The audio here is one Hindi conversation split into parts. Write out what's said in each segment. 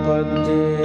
पद्ये।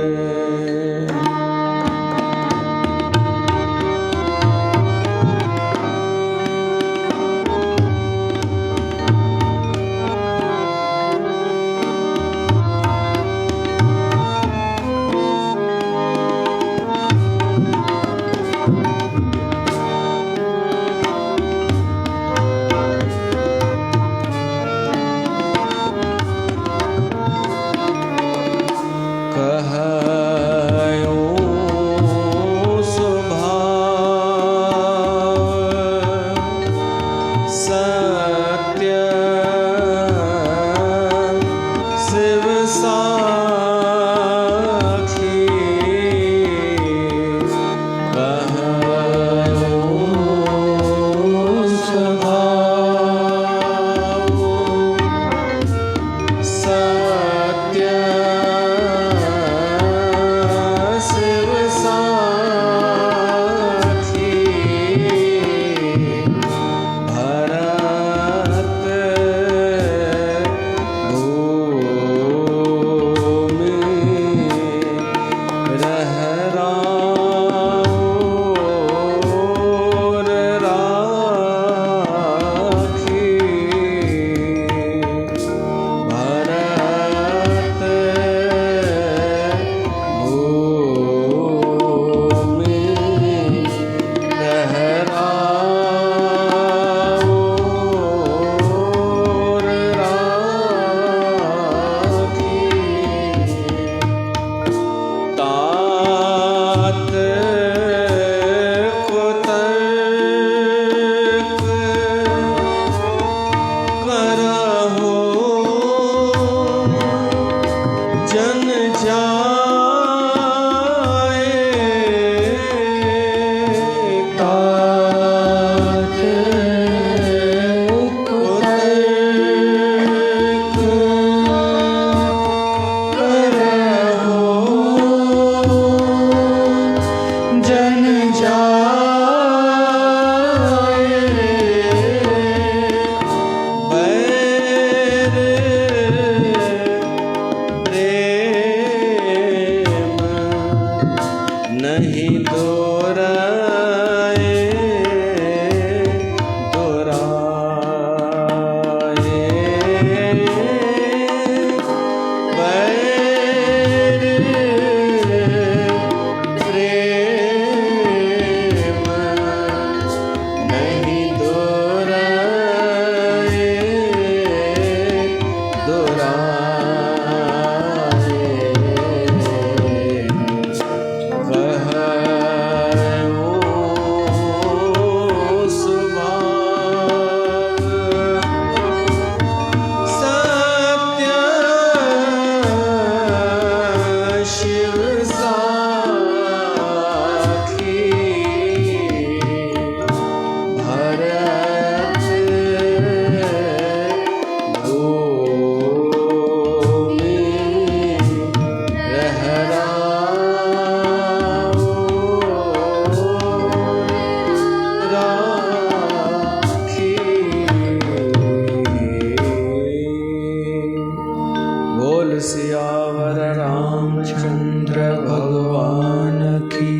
सियावर रामचंद्र भगवान की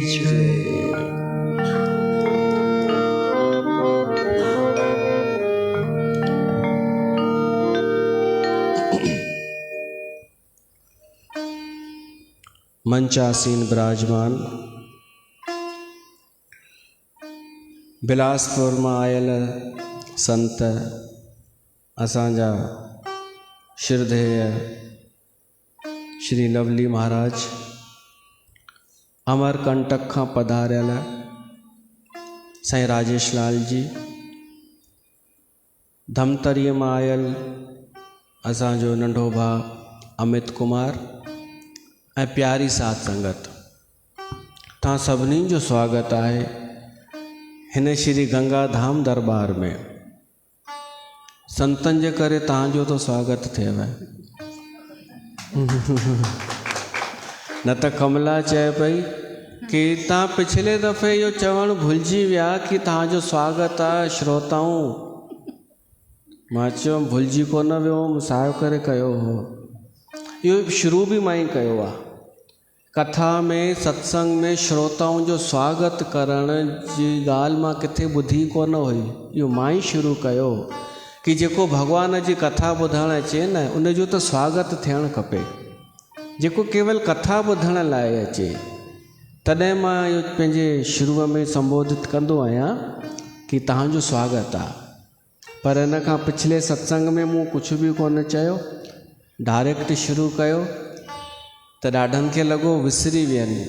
जय। मंचासीन विराजमान बिलासपुर में आयल संत असांजा श्रद्धेय श्री लवली महाराज अमरकंटक खां पधारियल साईं राजेश लाल जी, धमतरीअ मां आयल असांजो नंढो भाउ अमित कुमार ऐं प्यारी साध संगत, तव्हां सभिनी जो स्वागत आहे हिन श्री गंगा धाम दरबार में। संतन जे करे तव्हांजो तो स्वागत थियव न त कमला चए पई कि तव्हां पिछले दफ़े इहो चवणु भुलिजी विया कि तव्हांजो स्वागत आहे श्रोताऊं। मां चयो भुलिजी कोन वियो हुउमि, सायो करे कयो हो। इहो शुरू भी मां ई कयो आहे। कथा में सत्संग में श्रोताउनि जो स्वागत करण जी ॻाल्हि मां किथे ॿुधी कोन हुई। इहो मां ई शुरू कयो कि जेको भॻवान जी कथा ॿुधणु अचे न उनजो त स्वागत थियणु खपे। जेको केवल कथा ॿुधण लाइ अचे तॾहिं मां इहो पंहिंजे शुरूअ में संबोधित कंदो आहियां कि तव्हांजो स्वागत आहे। पर इन खां पिछले सत्संग में मूं कुझु बि कोन चयो, डायरेक्ट शुरू कयो त ॾाढनि खे लॻो विसरी वियनि।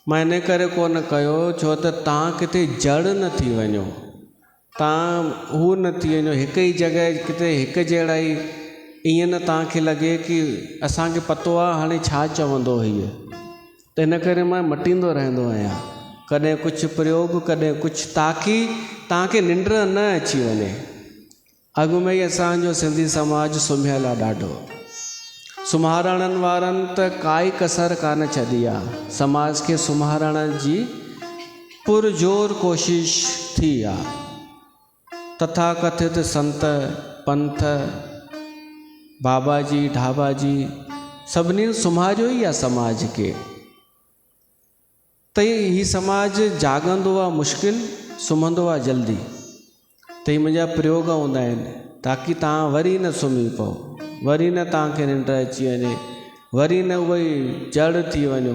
मां इन करे कोन कयो छो त तव्हां किथे जड़ न थी वञो, तव्हां हू न थी वञो हिकु ई जॻह किथे हिकु जहिड़ा ई, ईअं न तव्हांखे लॻे कि असांखे पतो आहे हाणे छा चवंदो हीअ। त इन करे मां मटींदो रहंदो आहियां, कॾहिं कुझु प्रयोग कॾहिं कुझु, ताकी तव्हांखे निंड न अची वञे। अॻु में ई असांजो सिंधी समाज सुम्हियल आहे ॾाढो, सुम्हारणनि वारनि त काई कसर कान छॾी आहे। समाज खे सुम्हारण जी पुरजोर कोशिश थी आहे। तथा कथित संत पंथ बाबाजी ढाबाजी सभिनी सुम्हारियो ई आहे समाज खे। त ही समाज जागंदो आहे मुश्किल, सुम्हंदो आहे जल्दी। त ही मुंहिंजा प्रयोग हूंदा आहिनि ताकी तव्हां वरी न सुम्ही पओ, वरी न तव्हांखे निंड अची वञे, वरी न उहे जड़ थी वञो।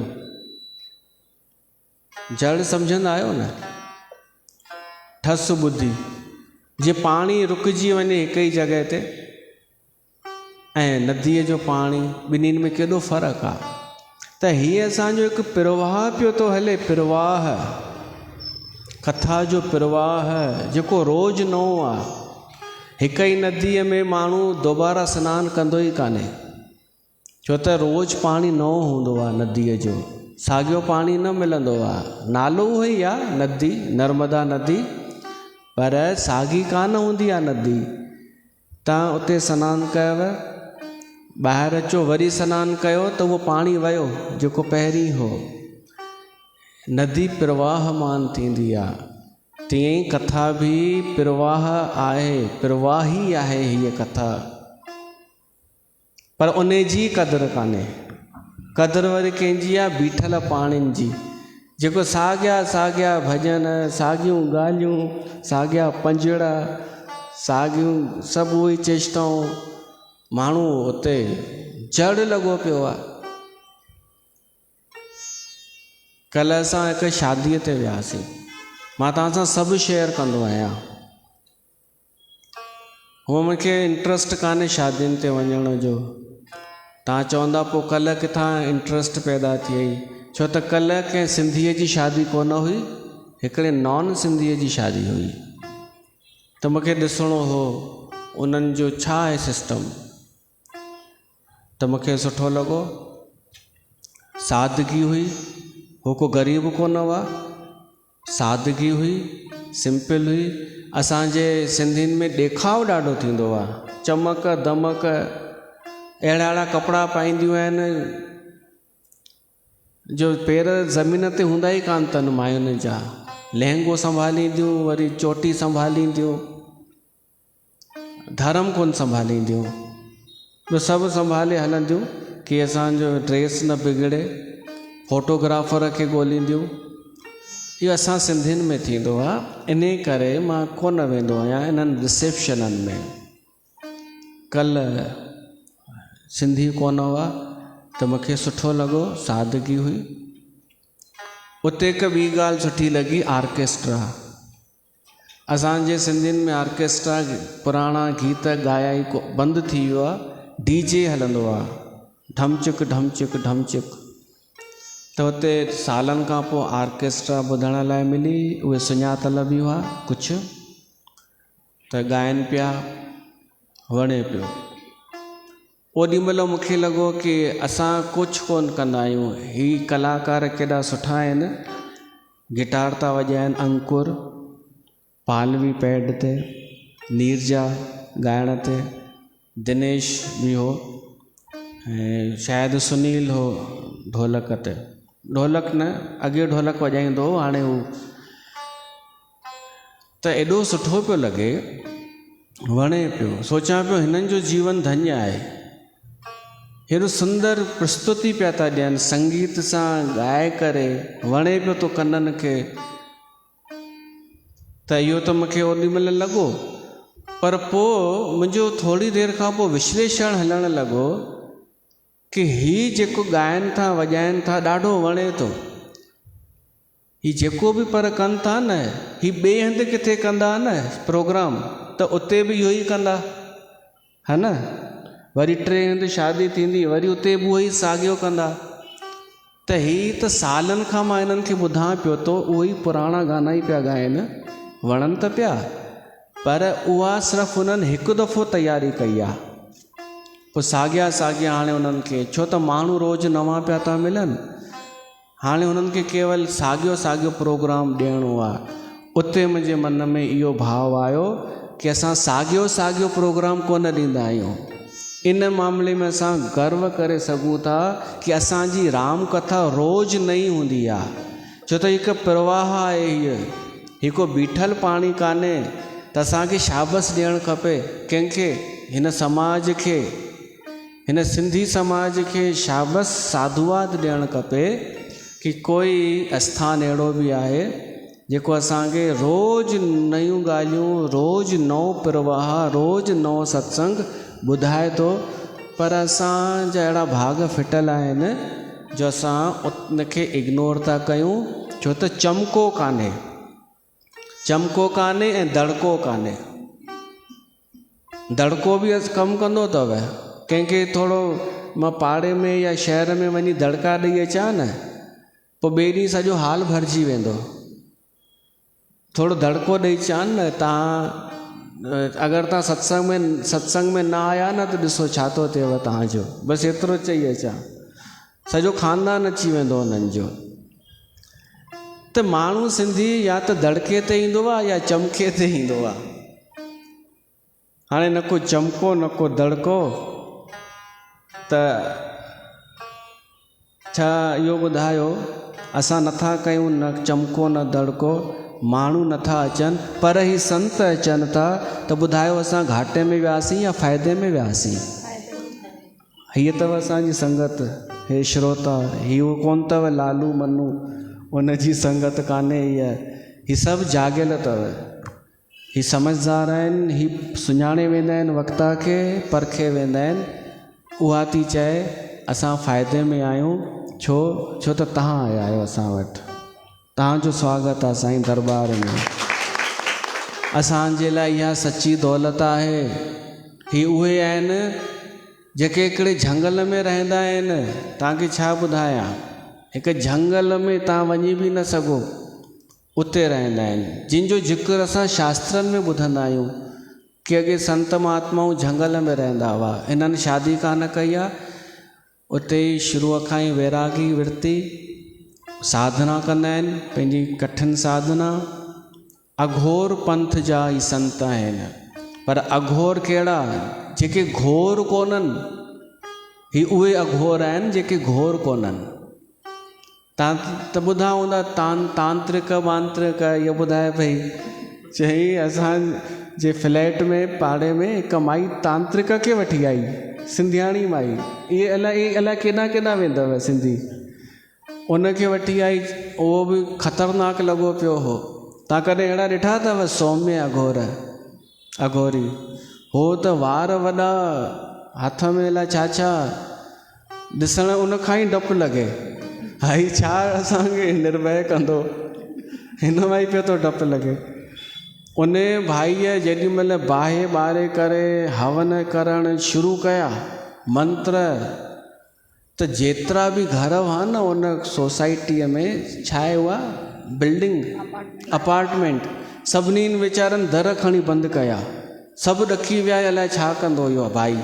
जड़ सम्झंदा आहियो न, ठस ॿुधी, जीअं पाणी रुकिजी वञे हिकु ई जॻह ते ऐं नदीअ जो पाणी, ॿिन्हिनि में केॾो फ़र्क़ु आहे। त हीअ असांजो हिकु प्रवाह पियो थो हले, प्रवाह, कथा जो प्रवाह जेको रोज़ नओं आहे। हिकु ई नदीअ में माण्हू दोबारा सनानु कंदो ई कान्हे, छो त रोज़ पाणी नओं हूंदो आहे नदीअ जो, साॻियो पाणी न मिलंदो आहे। नालो उहो ई आहे नदी, नर्मदा नदी, पर साॻी कान हूंदी आहे नदी। तव्हां उते सनानु कयव, ॿाहिरि अचो वरी सनानु कयो त उहो पाणी वियो जेको पहिरीं हो। नदी प्रवाहमान थींदी आहे, तीअं ई कथा बि प्रवाह आहे, प्रवाही आहे हीअ कथा। पर उन जी क़दुरु कान्हे, क़दुरु वरी कंहिंजी आहे बीठल पाणिनि जी। जेको साॻिया साॻिया भॼन, साॻियूं ॻाल्हियूं, साॻिया पंजड़ा, साॻियूं सभु उहे चेष्टाऊं, माण्हू उते जड़ लॻो पियो आहे। कल्ह असां हिकु शादीअ ते वियासीं, मां तव्हां सां सभु शेयर कंदो आहियां। हूअं मूंखे इंट्रस्ट कान्हे शादियुनि ते वञण जो। तव्हां चवंदा पोइ कल्ह किथां इंट्रस्ट पैदा थियई, छो त कल्ह कंहिं सिंधीअ जी शादी कोन हुई, हिकिड़े नॉन सिंधीअ जी शादी हुई। त मूंखे ॾिसणो हो उन्हनि जो छा आहे सिस्टम। त मूंखे सुठो लॻो, सादगी हुई, हो को ग़रीब कोन हुआ, सादगी हुई, सिंपल हुई। असांजे सिंधियुनि में ॾेखाव ॾाढो थींदो आहे, चमक दमक, अहिड़ा अहिड़ा कपिड़ा पाईंदियूं आहिनि जो पेर ज़मीन ते हूंदा ई कान अथनि मायुनि जा। लहंगो संभालींदियूं, वरी चोटी संभालींदियूं, धर्म कोन संभालींदियूं, ॿियो सभु संभाले हलंदियूं कि असांजो ड्रेस न बिगड़े, फोटोग्राफर खे ॻोल्हींदियूं। इहो असां सिंधियुनि में थींदो आहे। इन करे मां कोन वेंदो आहियां इन्हनि रिसेप्शननि में। कल्ह सिंधी कोन हुआ त मूंखे सुठो लॻो, सादगी हुई। उते हिकु ॿी ॻाल्हि सुठी लॻी, आर्केस्ट्रा। असांजे सिंधियुनि में आर्केस्ट्रा पुराणा गीत ॻाया ई बंदि थी वियो आहे, डीजे हलंदो आहे, ढमचिक ढमचिक ढमचिक। त हुते सालनि खां पोइ आर्केस्ट्रा ॿुधण लाइ मिली, उहे सुञातल बि हुआ कुझु, त ॻाइनि पिया, वणे पियो। ओॾीमहिल मूंखे लॻो कि असां कुझु कोन कंदा आहियूं, ही कलाकार केॾा सुठा आहिनि, गिटार था वॼाइनि, अंकुर, पालवी पैड ते, नीरजा ॻाइण ते, दिनेश भी हो, ऐं शायदि सुनील हो ढोलक ते, ढोलक न, अॻे ढोलक वॼाईंदो हो, हाणे हू। त एॾो सुठो पियो लॻे। वणे पियो। सोचां पियो हिननि जो जीवन धन्य आहे। हेॾो सुंदर प्रस्तुति पिया था ॾियनि, संगीत सां ॻाए करे वणे पियो थो कननि खे। त इहो त मूंखे ओॾीमहिल लॻो, पर पोइ मुंहिंजो थोरी देरि खां पोइ विश्लेषण हलणु लॻो कि हीउ जेको ॻाइनि था वॼाइनि था ॾाढो वणे थो। हीउ जेको बि पर कनि था न, हीउ ॿिए हंधि किथे कंदा न प्रोग्राम, त उते बि इहो ई कंदा, है न। वरी 3 हंधि शादी थींदी, वरी उते बि उहो ई साॻियो कंदा। त हीउ त सालनि खां मां हिननि खे ॿुधां पियो थो, उहो ई पुराणा गाना ई पिया ॻाइनि, वणनि त पिया, पर उहा सिर्फ़ु उन्हनि हिकु दफ़ो तयारी कई आहे। पोइ साॻिया हाणे उन्हनि खे, छो त माण्हू रोज़ु नवां पिया था मिलनि, हाणे उन्हनि खे केवल साॻियो प्रोग्राम ॾियणो आहे। उते मुंहिंजे मन में इहो भाव आयो कि असां साॻियो प्रोग्राम कोन ॾींदा आहियूं। इन मामले में असां गर्व करे सघूं था कि असांजी राम कथा रोज़ु नई हूंदी आहे, छो त हिकु प्रवाह आहे। हीअ हिकु बीठल पाणी कान्हे, त असांखे शाबस ॾियणु खपे कंहिंखे, हिन समाज खे, हिन सिंधी समाज खे शाबस साधुवाद ॾियणु खपे कि कोई आस्थान अहिड़ो बि आहे जेको असांखे रोज़ु नयूं ॻाल्हियूं, रोज़ु नओं प्रवाह, रोज़ु नओं सत्संग ॿुधाए थो। पर असांजा अहिड़ा भाग फिटल आहिनि जो असां उनखे इग्नोर था कयूं, छो त चमको कान्हे ऐं दड़को कान्हे। दड़को बि कमु कंदो अथव। कंहिंखे थोरो मां पाड़े में या शहर में वञी दड़का ॾेई अचां न, पोइ ॿिए ॾींहुं सॼो हाल भरिजी वेंदो। थोरो दड़को ॾेई अचां न, अगरि तव्हां सत्संग में न आया न, त ॾिसो छा थो थिएव तव्हांजो, बसि एतिरो चई अचां, सॼो ख़ानदान अची वेंदो उन्हनि जो। त माण्हू सिंधी या त दड़के ते ईंदो आहे या चमके ते ईंदो आहे। हाणे न को चमको न को दड़को, त छा इहो ॿुधायो, असां नथा कयूं न चमको न दड़को, माण्हू नथा अचनि, पर ही संत अचनि था, त ॿुधायो असां घाटे में वियासीं या फ़ाइदे में वियासीं? हीअ अथव असांजी संगत। हे श्रोता, हीअ कोन अथव लालू मनु, उन जी संगत कान्हे हीअ सभु जागियल अथव। ही समझदार आहिनि, ही सुञाणे वेंदा आहिनि वक़्ता खे, परखे वेंदा आहिनि। उहा थी चए असां फ़ाइदे में आहियूं, छो त तव्हां आया आहियो असां वटि। तव्हांजो स्वागत आहे साईं दरबार में। असांजे लाइ इहा सची दौलत आहे। ही उहे आहिनि जेके हिकिड़े झंगल में रहंदा आहिनि। तव्हांखे छा ॿुधायां, हिकु झंगल में तव्हां वञी बि न सघो, उते रहंदा आहिनि, जिन जो ज़िक्र असां शास्त्रनि में ॿुधंदा आहियूं कि अॻे संत महात्माऊं झंगल में रहंदा हुआ। इन्हनि शादी कान कई आहे, उते ई शुरूअ खां ई वैरागी वृत्ति, साधना कंदा आहिनि, पंहिंजी कठिन साधना। अघोर पंथ जा ई संत आहिनि, पर अघोर कहिड़ा, जेके घोर कोन्हनि। ही उहे अघोर आहिनि जेके घोर कोन्हनि। तव्हां त ॿुधा हूंदा तांत्रिक वांत्रिक, इहो ॿुधाए पई, चई असांजे फ्लैट में पाड़े में हिकु माई तांत्रिक खे वठी आई, सिंधियाणी माई। इहे अलाए केॾां वेंदव सिंधी, उनखे वठी आई। उहो बि ख़तरनाक लॻो पियो हो। तव्हां कॾहिं अहिड़ा ॾिठा अथव सौम्य अघोरी? हो त वार वॾा, हथ में अलाए छा ॾिसण उन खां ई डपु लॻे, हाई छा असांखे निर्भय कंदो, हिन मां ई पियो थो डपु लॻे। उन भाईअ जेॾी महिल बाहि ॿारे करे हवन करणु शुरू कया, मंत्र, त जेतिरा बि घर हुआ न उन सोसाइटीअ में, छा आहे उहा बिल्डिंग अपार्टमेंट, सभिनीनि वीचारनि दर खणी बंदि कया, सभु ॾकी विया, अलाए छा कंदो इहो भाई।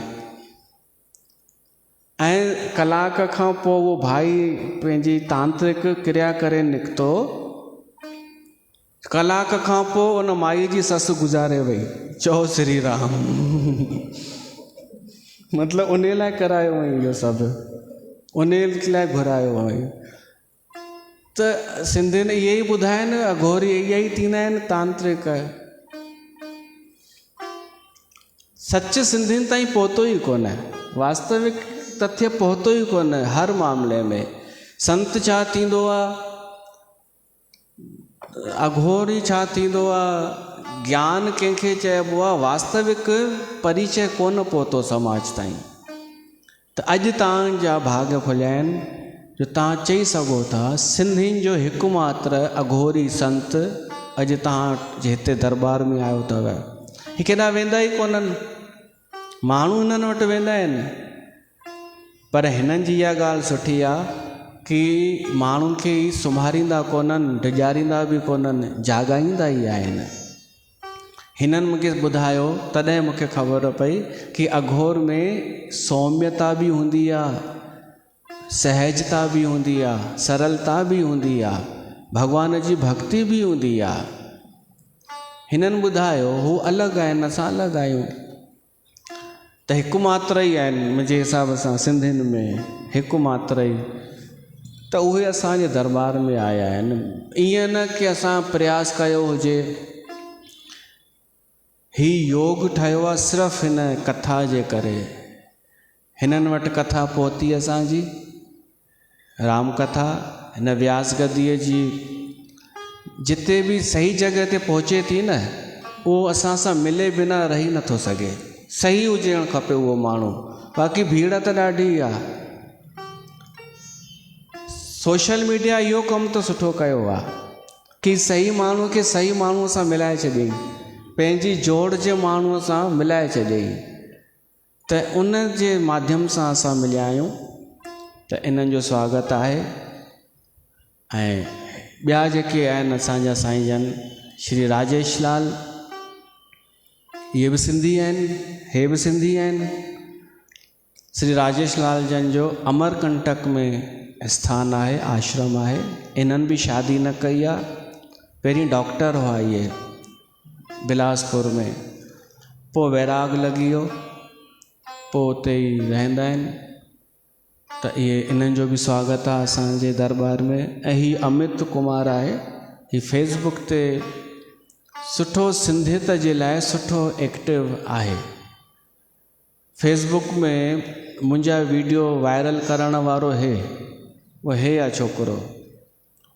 ऐं कलाक खां पोइ उहो भाई पंहिंजी तांत्रिक क्रिया करे निकितो। कलाक खां पोइ उन माई जी ससु गुज़ारे वई। चओ श्री राम। मतिलबु उन लाइ करायो हुई इहो सभु, उन लाइ घुरायो हुई। त सिंधियुनि इहे ई ॿुधाइनि, अघोरी इहे ई थींदा आहिनि तांत्रिक। सच सिंधियुनि ताईं पहुतो ई कोन, वास्तविक तथ्य पहुतो ई कोन हर मामले में। संत छा थींदो आहे, अघोरी छा थींदो आहे, ज्ञान कंहिंखे चइबो आहे, वास्तविक परिचय कोन पहुतो समाज ताईं। त अॼु तव्हांजा भाग खुलिया आहिनि जो तव्हां चई सघो था सिंधियुनि जो हिकु मात्र अघोरी संत अॼु तव्हां हिते दरबार में आयो अथव। ही केॾा वेंदा ई कोन्हनि, माण्हू हिननि वटि वेंदा आहिनि, पर हिननि जी इहा ॻाल्हि सुठी आहे कि माण्हुनि खे ई सुम्हारींदा कोन्हनि, डिॼारींदा बि कोन्हनि, जाॻाईंदा ई आहिनि। हिननि मूंखे ॿुधायो, तॾहिं मूंखे ख़बर पई कि अघोर में सौम्यता बि हूंदी आहे, सहजता बि हूंदी आहे, सरलता बि हूंदी आहे, भॻवान जी भक्ति बि हूंदी आहे। हिननि ॿुधायो हू अलॻि आहिनि, असां अलॻि आहियूं। त हिकु मात्र ई आहिनि मुंहिंजे हिसाब सां सिंधियुनि में, हिकु मात्र ई। त उहे असांजे दरबार में आया आहिनि। ईअं न कि असां प्रयास कयो हुजे, ही योग ठहियो आहे सिर्फ़ु हिन कथा जे करे। हिननि वटि कथा पहुती असांजी राम कथा, हिन व्यास गद्दीअ जी जिते बि सही जॻह ते पहुचे थी न, उहो असां सां मिले बिना रही नथो सघे। सही हुजणु खपे उहो माण्हू, बाक़ी भीड़ त ॾाढी आहे। सोशल मीडिया इहो कमु त सुठो कयो आहे कि सही माण्हू खे सही माण्हूअ सां मिलाए छॾियईं, पंहिंजी जोड़ जे माण्हूअ सां मिलाए छॾियईं। त उन जे माध्यम सां असां मिलिया आहियूं। त इन्हनि जो स्वागत आहे। ऐं ॿिया जेके आहिनि असांजा साईं जन श्री राजेश लाल, इहे बि सिंधी आहिनि, हे बि सिंधी आहिनि। श्री राजेश लाल जन जो अमरकंटक में स्थान आहे, आश्रम आहे। इन्हनि बि शादी न कई आहे, पहिरीं डॉक्टर हुआ इहे बिलासपुर में, पोइ वैराग लॻी वियो, पोइ उते ई रहंदा आहिनि। त इहे इन्हनि जो बि स्वागत आहे असांजे दरबार में। ऐं हीअ अमित कुमार आहे, हीअ फेसबुक ते सुठो सिंधियत जे लाइ सुठो एक्टिव आहे। फेसबुक में मुंहिंजा वीडियो वायरल करण वारो उहो आहे छोकिरो।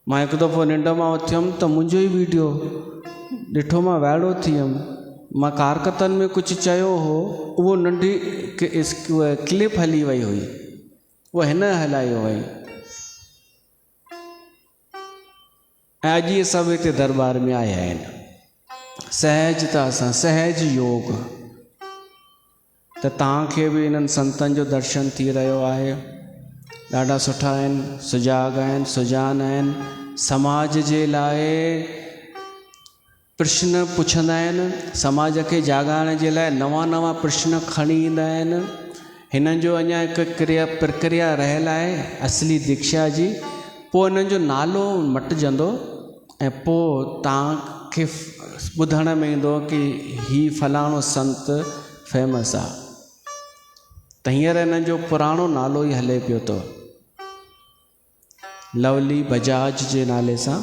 मां हिकु दफ़ो निंड मां उथियुमि त मुंहिंजो ई वीडियो ॾिठो, मां वाइड़ो थी वियुमि। मां कारकतनि में कुझु चयो हो, उहो नंढी क्लिप हली वई हुई, उहा हिन हलाई हुई। ऐं अॼु इहे सभु हिते दरबार में आया आहिनि सहजता सां, सहज योग। त तव्हांखे बि इन्हनि संतनि जो दर्शन थी रहियो आहे। ॾाढा सुठा आहिनि, सुजाॻ आहिनि, सुजान आहिनि। समाज जे लाइ प्रश्न पुछंदा आहिनि, समाज खे जाॻाइण जे लाइ नवां नवां प्रश्न खणी ईंदा आहिनि। हिननि जो अञा हिकु प्रक्रिया रहियल आहे असली दीक्षा जी। पोइ हिननि जो नालो मटिजंदो ऐं पोइ तव्हांखे ॿुधण में ईंदो कि हीउ फलाणो संत फेमस आहे। त हींअर हिननि जो पुराणो नालो ई हले पियो थो, लवली बजाज जे नाले सां।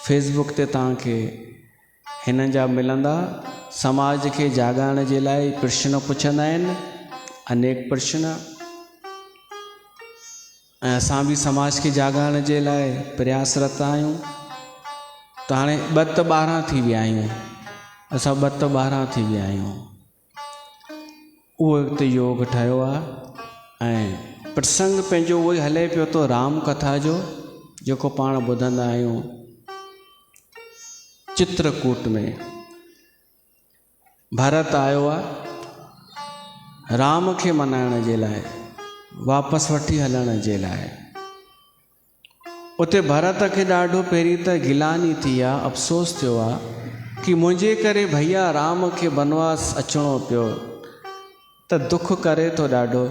फेसबुक ते तव्हांखे हिननि जा मिलंदा। समाज खे जाॻाइण जे लाइ प्रश्न पुछंदा आहिनि, अनेक प्रश्न। ऐं असां बि समाज खे जाॻाइण जे लाइ प्रयासरत आहियूं। त हाणे 2 त 12 थी विया आहियूं, असां 2 त 12 थी विया आहियूं। उहो हिते योग ठहियो आहे। ऐं प्रसंग पंहिंजो उहो ई हले पियो थो राम कथा जो, जेको पाण ॿुधंदा आहियूं। चित्रकूट में भरत आयो आहे राम खे मनाइण जे लाइ, वापसि वठी हलण जे लाइ। उते भरत खे ॾाढो पहिरीं त गिलानी थी आहे, अफ़सोस थियो आहे कि मुंहिंजे करे भैया राम खे बनवास अचिणो पियो, त दुख करे थो ॾाढो।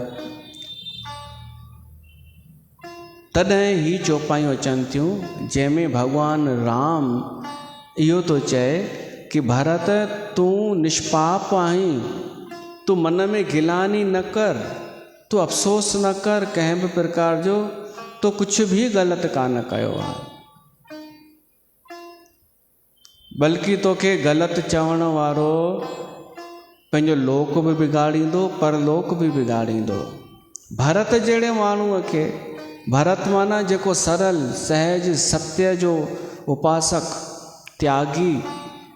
तॾहिं ही चौपाइयूं अचनि थियूं जंहिंमें भॻवानु राम इहो थो चए कि भरत तूं निष्पाप आहीं, तूं मन में गिलानी न कर, तूं अफ़सोस न कर कंहिं बि प्रकार जो, तो कुछ भी ग़लति कान कयो आहे, बल्कि तोखे ग़लति चवण वारो पंहिंजो लोक बि बिगाड़ींदो, परलोक बि बिगाड़ींदो। भरत जहिड़े माण्हूअ खे, भरत माना जेको सरल सहज सत्य जो उपासक, त्यागी,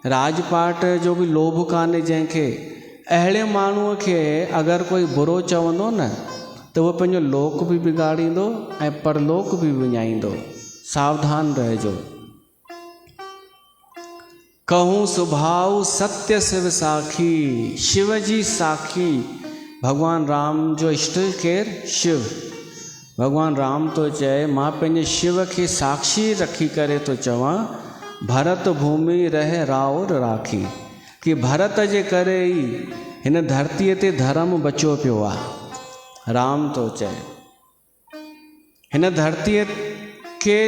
राजपाट जो बि लोभ कान्हे जंहिंखे, अहिड़े माण्हूअ खे अगरि कोई बुरो चवंदो न त उहो पंहिंजो लोक बि बिगाड़ींदो ऐं परलोक बि विञाईंदो। सावधान रहिजो। कहूँ सुभाउ सत्य शिव साखी, शिव जी साखी। भगवान राम जो इष्ट केरु? शिव। भगवान राम तो चए मां पंहिंजे शिव खे साक्षी रखी करे तो चवां, भरत भूमि रहे राउर राखी। कि भरत जे करे ई हिन धरतीअ ते धर्म बचियो पियो आहे। राम तो चए हिन धरतीअ खे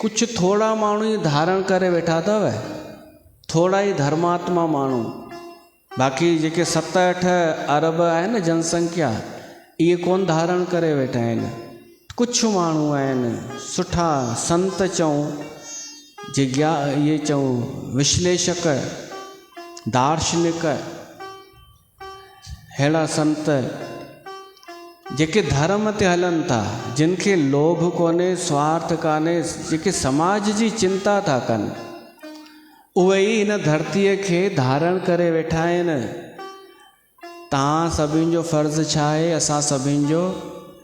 कुझु थोरा माण्हू ई धारण करे वेठा अथव, थोरा ई धर्मात्मा माण्हू। बाक़ी जेके 7-8 अरब आहे न जनसंख्या, इहे कोन धारण करे वेठा आहिनि। कुझु माण्हू आहिनि सुठा संत चऊं, इहे चऊं विश्लेषक, दार्शनिक, अहिड़ा संत जेके धर्म ते हलनि था, जिन खे लोभ कोन्हे, स्वार्थ कान्हे, जेके समाज जी चिंता था कनि, उहे ई हिन धरतीअ खे धारण करे वेठा आहिनि। तव्हां सभिनि जो फ़र्ज़ु छा आहे? असां सभिनि जो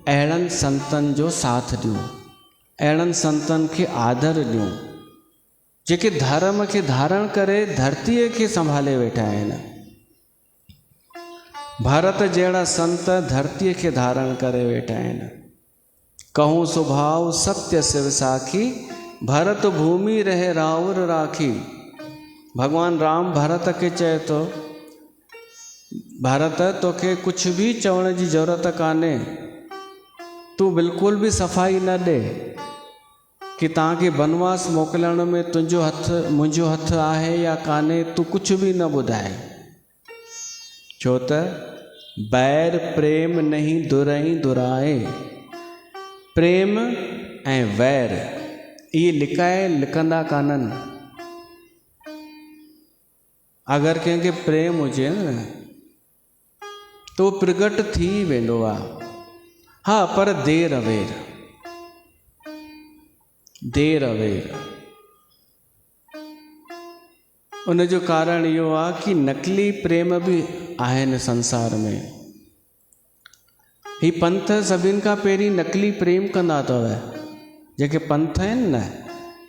अहिड़नि संतनि जो साथ ॾियूं, अहिड़नि संतनि खे आदर ॾियूं, जेके धर्म खे धारण करे धरतीअ खे संभाले वेठा आहिनि। भरत जहिड़ा संत धरतीअ खे धारण करे वेठा आहिनि। कहूँ सुभाउ सत्य शिव साखी, भरत भूमि रहे राउर राखी। भगवान राम भरत खे चए थो, भरत तोखे कुझु बि चवण जी ज़रूरत कान्हे, तूं बिल्कुलु बि सफ़ाई न ॾे कि तव्हांखे बनवास मोकिलण में तुंहिंजो हथु मुंहिंजो हथु आहे या कान्हे, तूं कुझु बि न ॿुधाए। छो त बैर प्रेम नहीं दुरई दुराए। प्रेम ऐं वैर इहे लिकाए लिकंदा कान्हनि। अगरि कंहिंखे प्रेम हुजे न तो प्रगट थी वेंदो आहे, हा, पर देर अवेर। उन जो कारण इहो आहे कि नकली प्रेम बि आहिनि संसार में। ही पंथ सभिनि खां पहिरीं नकली प्रेम कंदा अथव। जेके पंथ आहिनि न,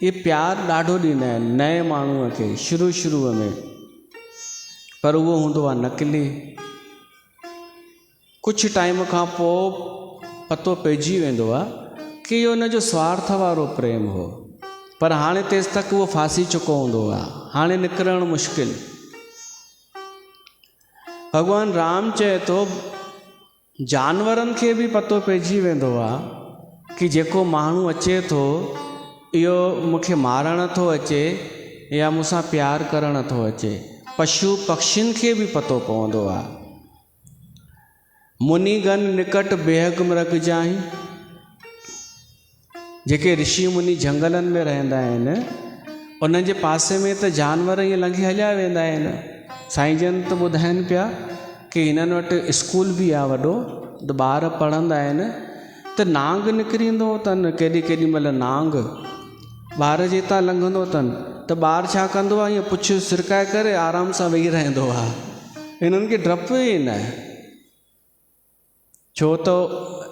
इहे प्यारु ॾाढो ॾींदा आहिनि नए माण्हूअ खे शुरूअ में, पर उहो हूंदो आहे नकली। कुझु टाइम खां पोइ पतो पइजी वेंदो आहे कि इहो हुनजो स्वार्थ वारो प्रेम हो, पर हाणे तेसि तक उहो फासी चुको हूंदो आहे, हाणे निकिरणु मुश्किल। भगवान राम चए थो जानवरनि खे बि पतो पइजी वेंदो आहे कि जेको माण्हू अचे थो इहो मूंखे मारणु थो अचे या मूंसां प्यारु करणु थो अचे। पशु पक्षियुनि खे बि पतो पवंदो आहे। मुनिगन निकट बेहग मृग जाही। जेके ऋषि मुनि जंगलनि में रहंदा आहिनि, उन्हनि जे पासे में त जानवर ईअं लंघे हलिया वेंदा आहिनि। साईं जन त ॿुधाइनि पिया कि हिननि वटि स्कूल बि आहे वॾो, त ॿार पढ़ंदा आहिनि त नांग निकिरींदो अथनि, केॾी महिल नांग ॿार जे हितां लंघंदो अथनि त ॿार छा कंदो आहे, ईअं पुछु सिरकाए करे आराम सां वेही रहंदो आहे। हिननि खे डपु ई न, छो त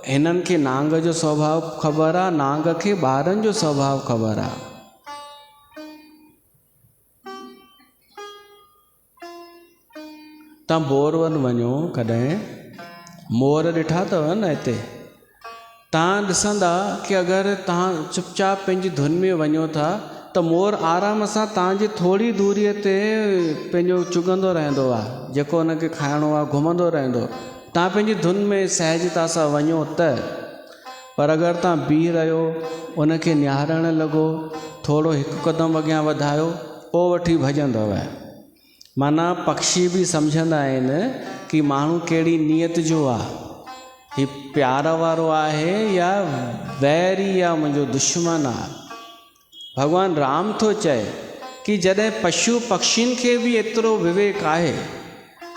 हिननि खे नांग जो स्वभाव ख़बर आहे, नांग खे ॿारनि जो स्वभाव ख़बर आहे। तव्हां बोरवन वञो कॾहिं, मोर ॾिठा अथव न हिते, तव्हां ॾिसंदा कि अगरि तव्हां चुपचाप पंहिंजी धुन में वञो था त मोर आराम सां तव्हांजी थोरी दूरीअ ते पंहिंजो चुगंदो रहंदो आहे, जेको हुनखे खाइणो आहे घुमंदो रहंदो। तव्हां पंहिंजी धुन में सहजता सां वञो त, पर अगरि तव्हां बीह रहियो, उनखे निहारणु लॻो, थोरो हिकु क़दम अॻियां वधायो, पोइ वठी भॼंदव। माना पक्षी बि सम्झंदा आहिनि कि माण्हू कहिड़ी नियत जो आहे, हीउ प्यार वारो आहे या वैरी या मुंहिंजो दुश्मन आहे। भगवान राम थो चए कि जॾहिं पशु पक्षियुनि खे बि एतिरो विवेक आहे,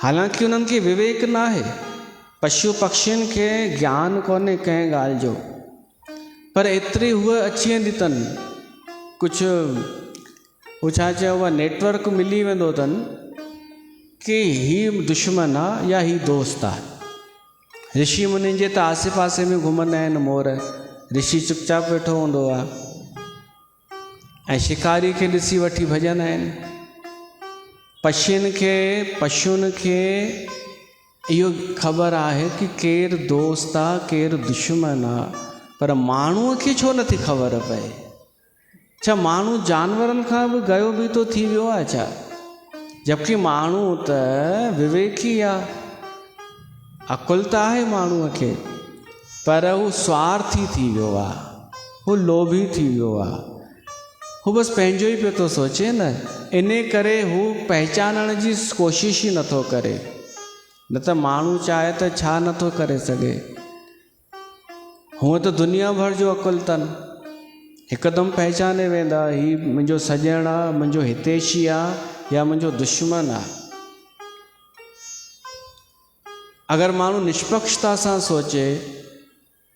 हालांकि उन्हनि खे विवेक न आहे, पशु पक्षियुनि खे ज्ञान कोन्हे कंहिं ॻाल्हि जो, पर एतिरी हूअ अची वेंदी अथनि, कुझु हू छा चइबो आहे नेटवर्क मिली वेंदो अथनि कि हीउ दुश्मन आहे या हीउ दोस्त आहे। ऋषि मुनि जे त आसे पासे में घुमंदा आहिनि मोर, ऋषि चुपचाप वेठो हूंदो आहे ऐं शिकारी खे ॾिसी वठी भॼंदा आहिनि। पशुअनि खे इहो ख़बर आहे कि केरु दोस्त आहे केरु दुश्मन आहे, पर माण्हूअ खे छो नथी ख़बर पए? छा माण्हू जानवरनि खां बि गयो बि तो थी वियो आहे छा? जबकि माण्हू त विवेकी आहे, अकुल त आहे माण्हूअ खे, पर हू स्वार्थी थी वियो आहे, हू लोभी थी वियो आहे, हू बसि पंहिंजो ई पियो थो सोचे न। इन करे हू पहचानण जी कोशिश ई नथो करे, न त माण्हू चाहे त छा नथो करे सघे। हूअं त दुनिया भर जो अकुल अथनि, हिकदमि पहचाने वेंदा हीउ मुंहिंजो सॼण आहे, मुंहिंजो हितैषी आहे या मुंहिंजो दुश्मन आहे। अगरि माण्हू निष्पक्षता सां सोचे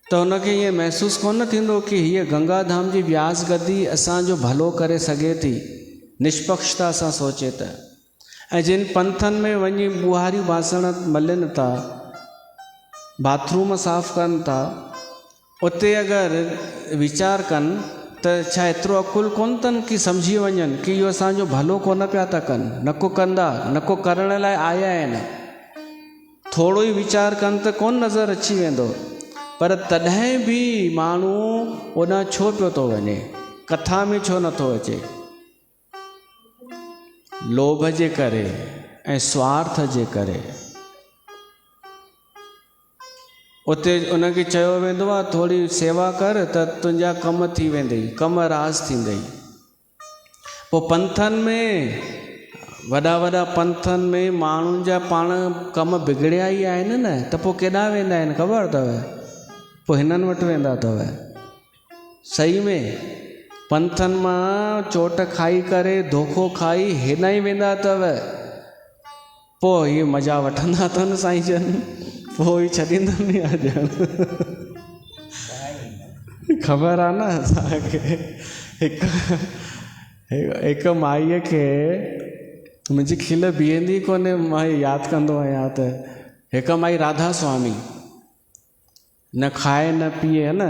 त हुनखे ईअं महसूसु कोन थींदो कि हीअ गंगा धाम जी व्यास गदी असांजो भलो करे सघे थी, निष्पक्षता सां सोचे त। ऐं जिन पंथनि में वञी ॿुहारियूं बासण मलनि था, बाथरूम साफ़ कनि था, उते अगरि वीचार कनि त छा एतिरो अकुल कोन अथनि कि सम्झी वञनि कि इहो असांजो भलो कोन पिया था कनि, न को कंदा, न को करण लाइ आया आहिनि। थोरो ई वीचार कनि त कोन नज़र अची वेंदो, पर तॾहिं बि माण्हू ओॾां छो पियो थो वञे, कथा में छो नथो अचे? लोभ जे करे ऐं स्वार्थ जे करे। उते उनखे चयो वेंदो आहे थोरी सेवा कर त तुंहिंजा कम थी वेंदई, कम रास थींदई। पोइ पंथनि में, वॾा वॾा पंथनि में माण्हुनि जा पाण कम बिगड़िया ई आहिनि न, त पोइ केॾां वेंदा आहिनि ख़बर अथव? पोइ हिननि वटि वेंदा अथव। सही में पंथनि मां चोट खाई करे, धोखो खाई हिन ई वेंदा अथव। पोइ इहे मज़ा वठंदा अथनि साईं जन, पोइ ई छॾींदनि या ॼण ख़बर आहे न असांखे। हिकु माईअ खे, मुंहिंजी खिल बीहंदी कोन्हे, मां यादि कंदो आहियां त हिकु माई राधा स्वामी, न खाए न पीए न,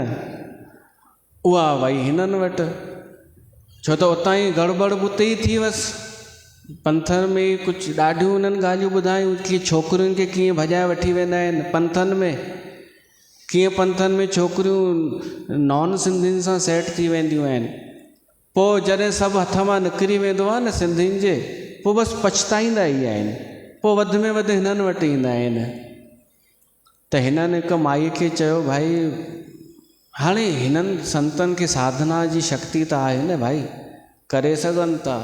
उहा वई हिननि वटि, छो त उतां ई गड़बड़ उते ई थी वसि। पंथनि में कुझु ॾाढियूं उन्हनि ॻाल्हियूं ॿुधायूं कि छोकिरियुनि खे कीअं भॼाए वठी वेंदा आहिनि पंथनि में, कीअं पंथनि में छोकिरियूं नॉन सिंधियुनि सां सेट थी वेंदियूं आहिनि। पोइ जॾहिं सभु हथ मां निकिरी वेंदो आहे न सिंधियुनि जे, पोइ बसि पछताईंदा ई आहिनि, पोइ वधि में वधि हिननि वटि ईंदा आहिनि। त हिननि हिकु माईअ खे चयो, भाई हाणे हिननि संतनि खे साधना जी शक्ति त आहे न भाई, करे सघनि था।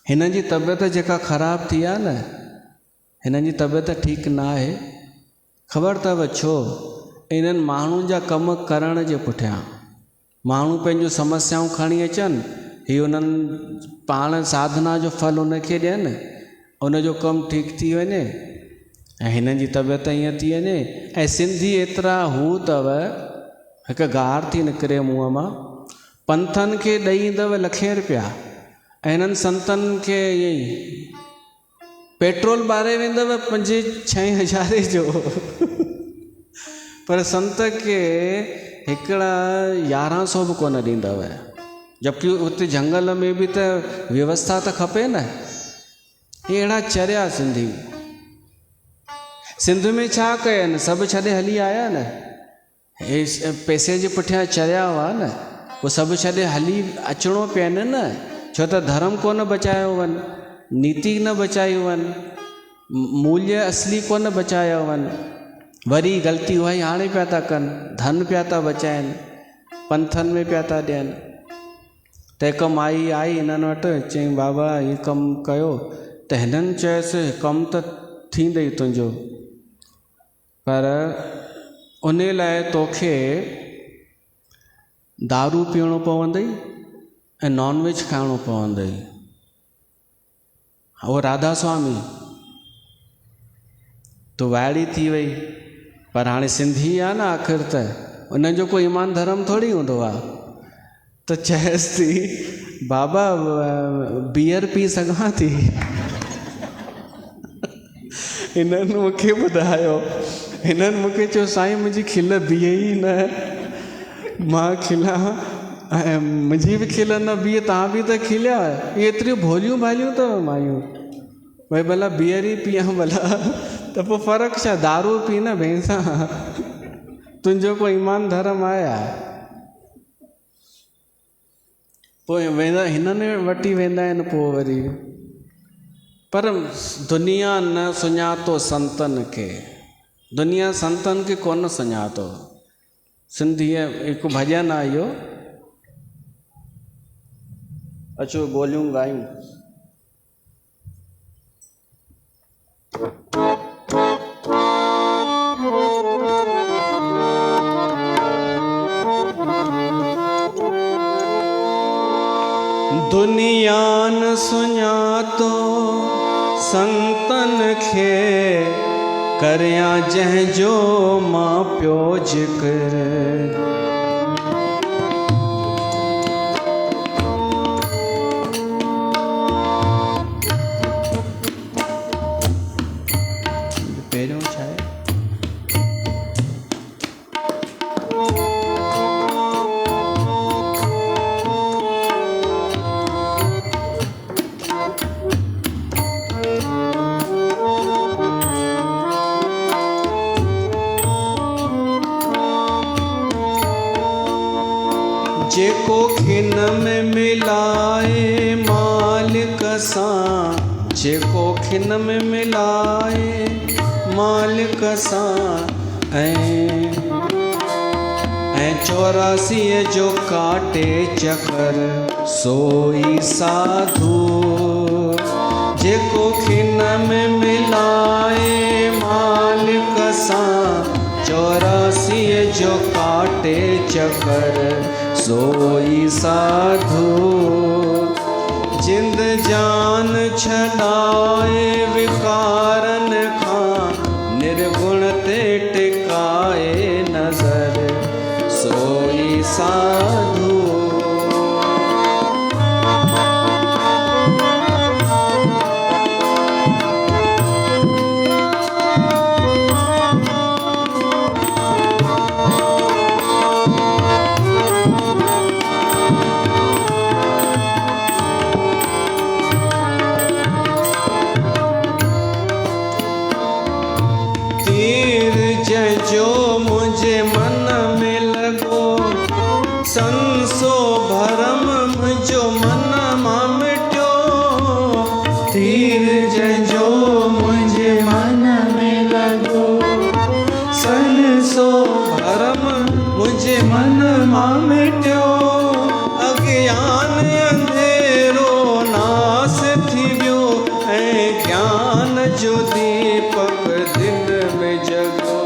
हिननि जी तबियत जेका ख़राबु थी आहे न, हिननि जी तबियत ठीकु न आहे, ख़बर अथव छो? इन्हनि माण्हुनि जा कम करण जे पुठियां माण्हू पंहिंजूं समस्याऊं खणी अचनि, हीअ उन्हनि पाण साधना जो फल उनखे ॾियनि, उनजो कमु ठीकु थी वञे ऐं हिननि जी तबियत ईअं थी वञे। ऐं सिंधी एतिरा हू अथव, हिकु गार थी निकिरे मुंहं मां, पंथनि खे ॾेई ईंदव लखे रुपया ऐं हिननि संतनि खे ईअं ई पेट्रोल ॿारे वेंदव 5-6 हज़ार जो पर संत खे हिकिड़ा 1100 बि कोन ॾींदव। जबकि उते जंगल में बि त व्यवस्था त खपे न। अहिड़ा चरिया सिंधी, सिंध में छा कयनि, सभु छॾे हली आया न, हे पैसे जे पुठियां चरिया हुआ न, उहो सभु छॾे हली अचिणो पियनि न, छो त धर्म कोन बचायो वञ, नीति न बचाई वञ, मूल्य असली कोन बचाया वञ, वरी ग़लती उहा ई हाणे पिया था कनि, धन पिया था बचाइनि, पंथनि में पिया था ॾियनि। त हिकु माई आई हिननि वटि, चयईं बाबा हीउ कमु कयो, त हिननि चयसि कमु त थींदई तुंहिंजो, पर उन लाइ तोखे दारू पीअणो पवंदई ऐं नॉन वेज खाइणो पवंदई। उहो राधा स्वामी तो वाइड़ी थी वई। पर हाणे सिंधी आहे न आख़िर त उन जो कोई ईमान धर्म थोड़ी हूंदो आहे। त चएसि थी बाबा बियर पी सघां थी? हिननि मूंखे ॿुधायो, हिननि मूंखे चयो साईं मुंहिंजी खिल बीहे ई न, मां खिलां ऐं मुंहिंजी बि खिल न बीहे, तव्हां बि त खिलिया। इहे एतिरियूं भोलियूं भालियूं अथव मायूं, भई भला बियर ई पीआं भला, त पोइ फ़र्क़ु छा, दारू पी न भेण सां, तुंहिंजो कोई ईमान धर्म आहे। पोइ वेंदा हिननि वटि वेंदा आहिनि पोइ वरी। पर दुनिया न सुञातो संतनि खे, दुनिया संतनि खे कोन सुञातो। सिंधीअ हिकु भॼन आहे इहो, अचो ॿोलियूं ॻायूं। दुनिया न सुञातो संतन खे, करियां जंहिंजो मां पियो जिक्र। पहिरियों छा आहे? जेको खिन में मिलाए मालिक सां, जेको खिन में मिलाए मालिक सां, ऐं 84 जो काटे चकर सोई साधु। जेको खिन में मिलाए मालिक सां, 84 जो काटे चकर सोई साधु। जिंद जान छॾाए विकारन खां, निर्गुण ते टिकाए नज़र सोई साधु। जो मुझे मन में लगो, संसो भरम मुझो मन मां मिटियो। तीर जो मुझे मन में लगो, संसो भरम मुझे मन मां मिटियो। अज्ञान अंधेरो नास थी वियो, ऐं ज्ञान जो दीपक दिन में जगो।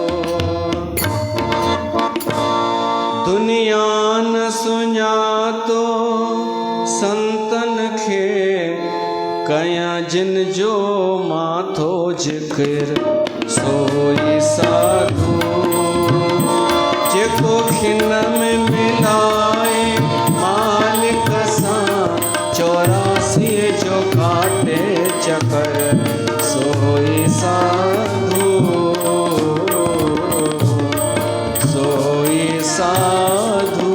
दुनिया न सुञातो संतन खे, कयां जिन जो माथो जिक्र सोई साधु। जेको खिन में मिलाए मालिक सां, 84 जो काटे चकर सोई साधु। सोई साधु।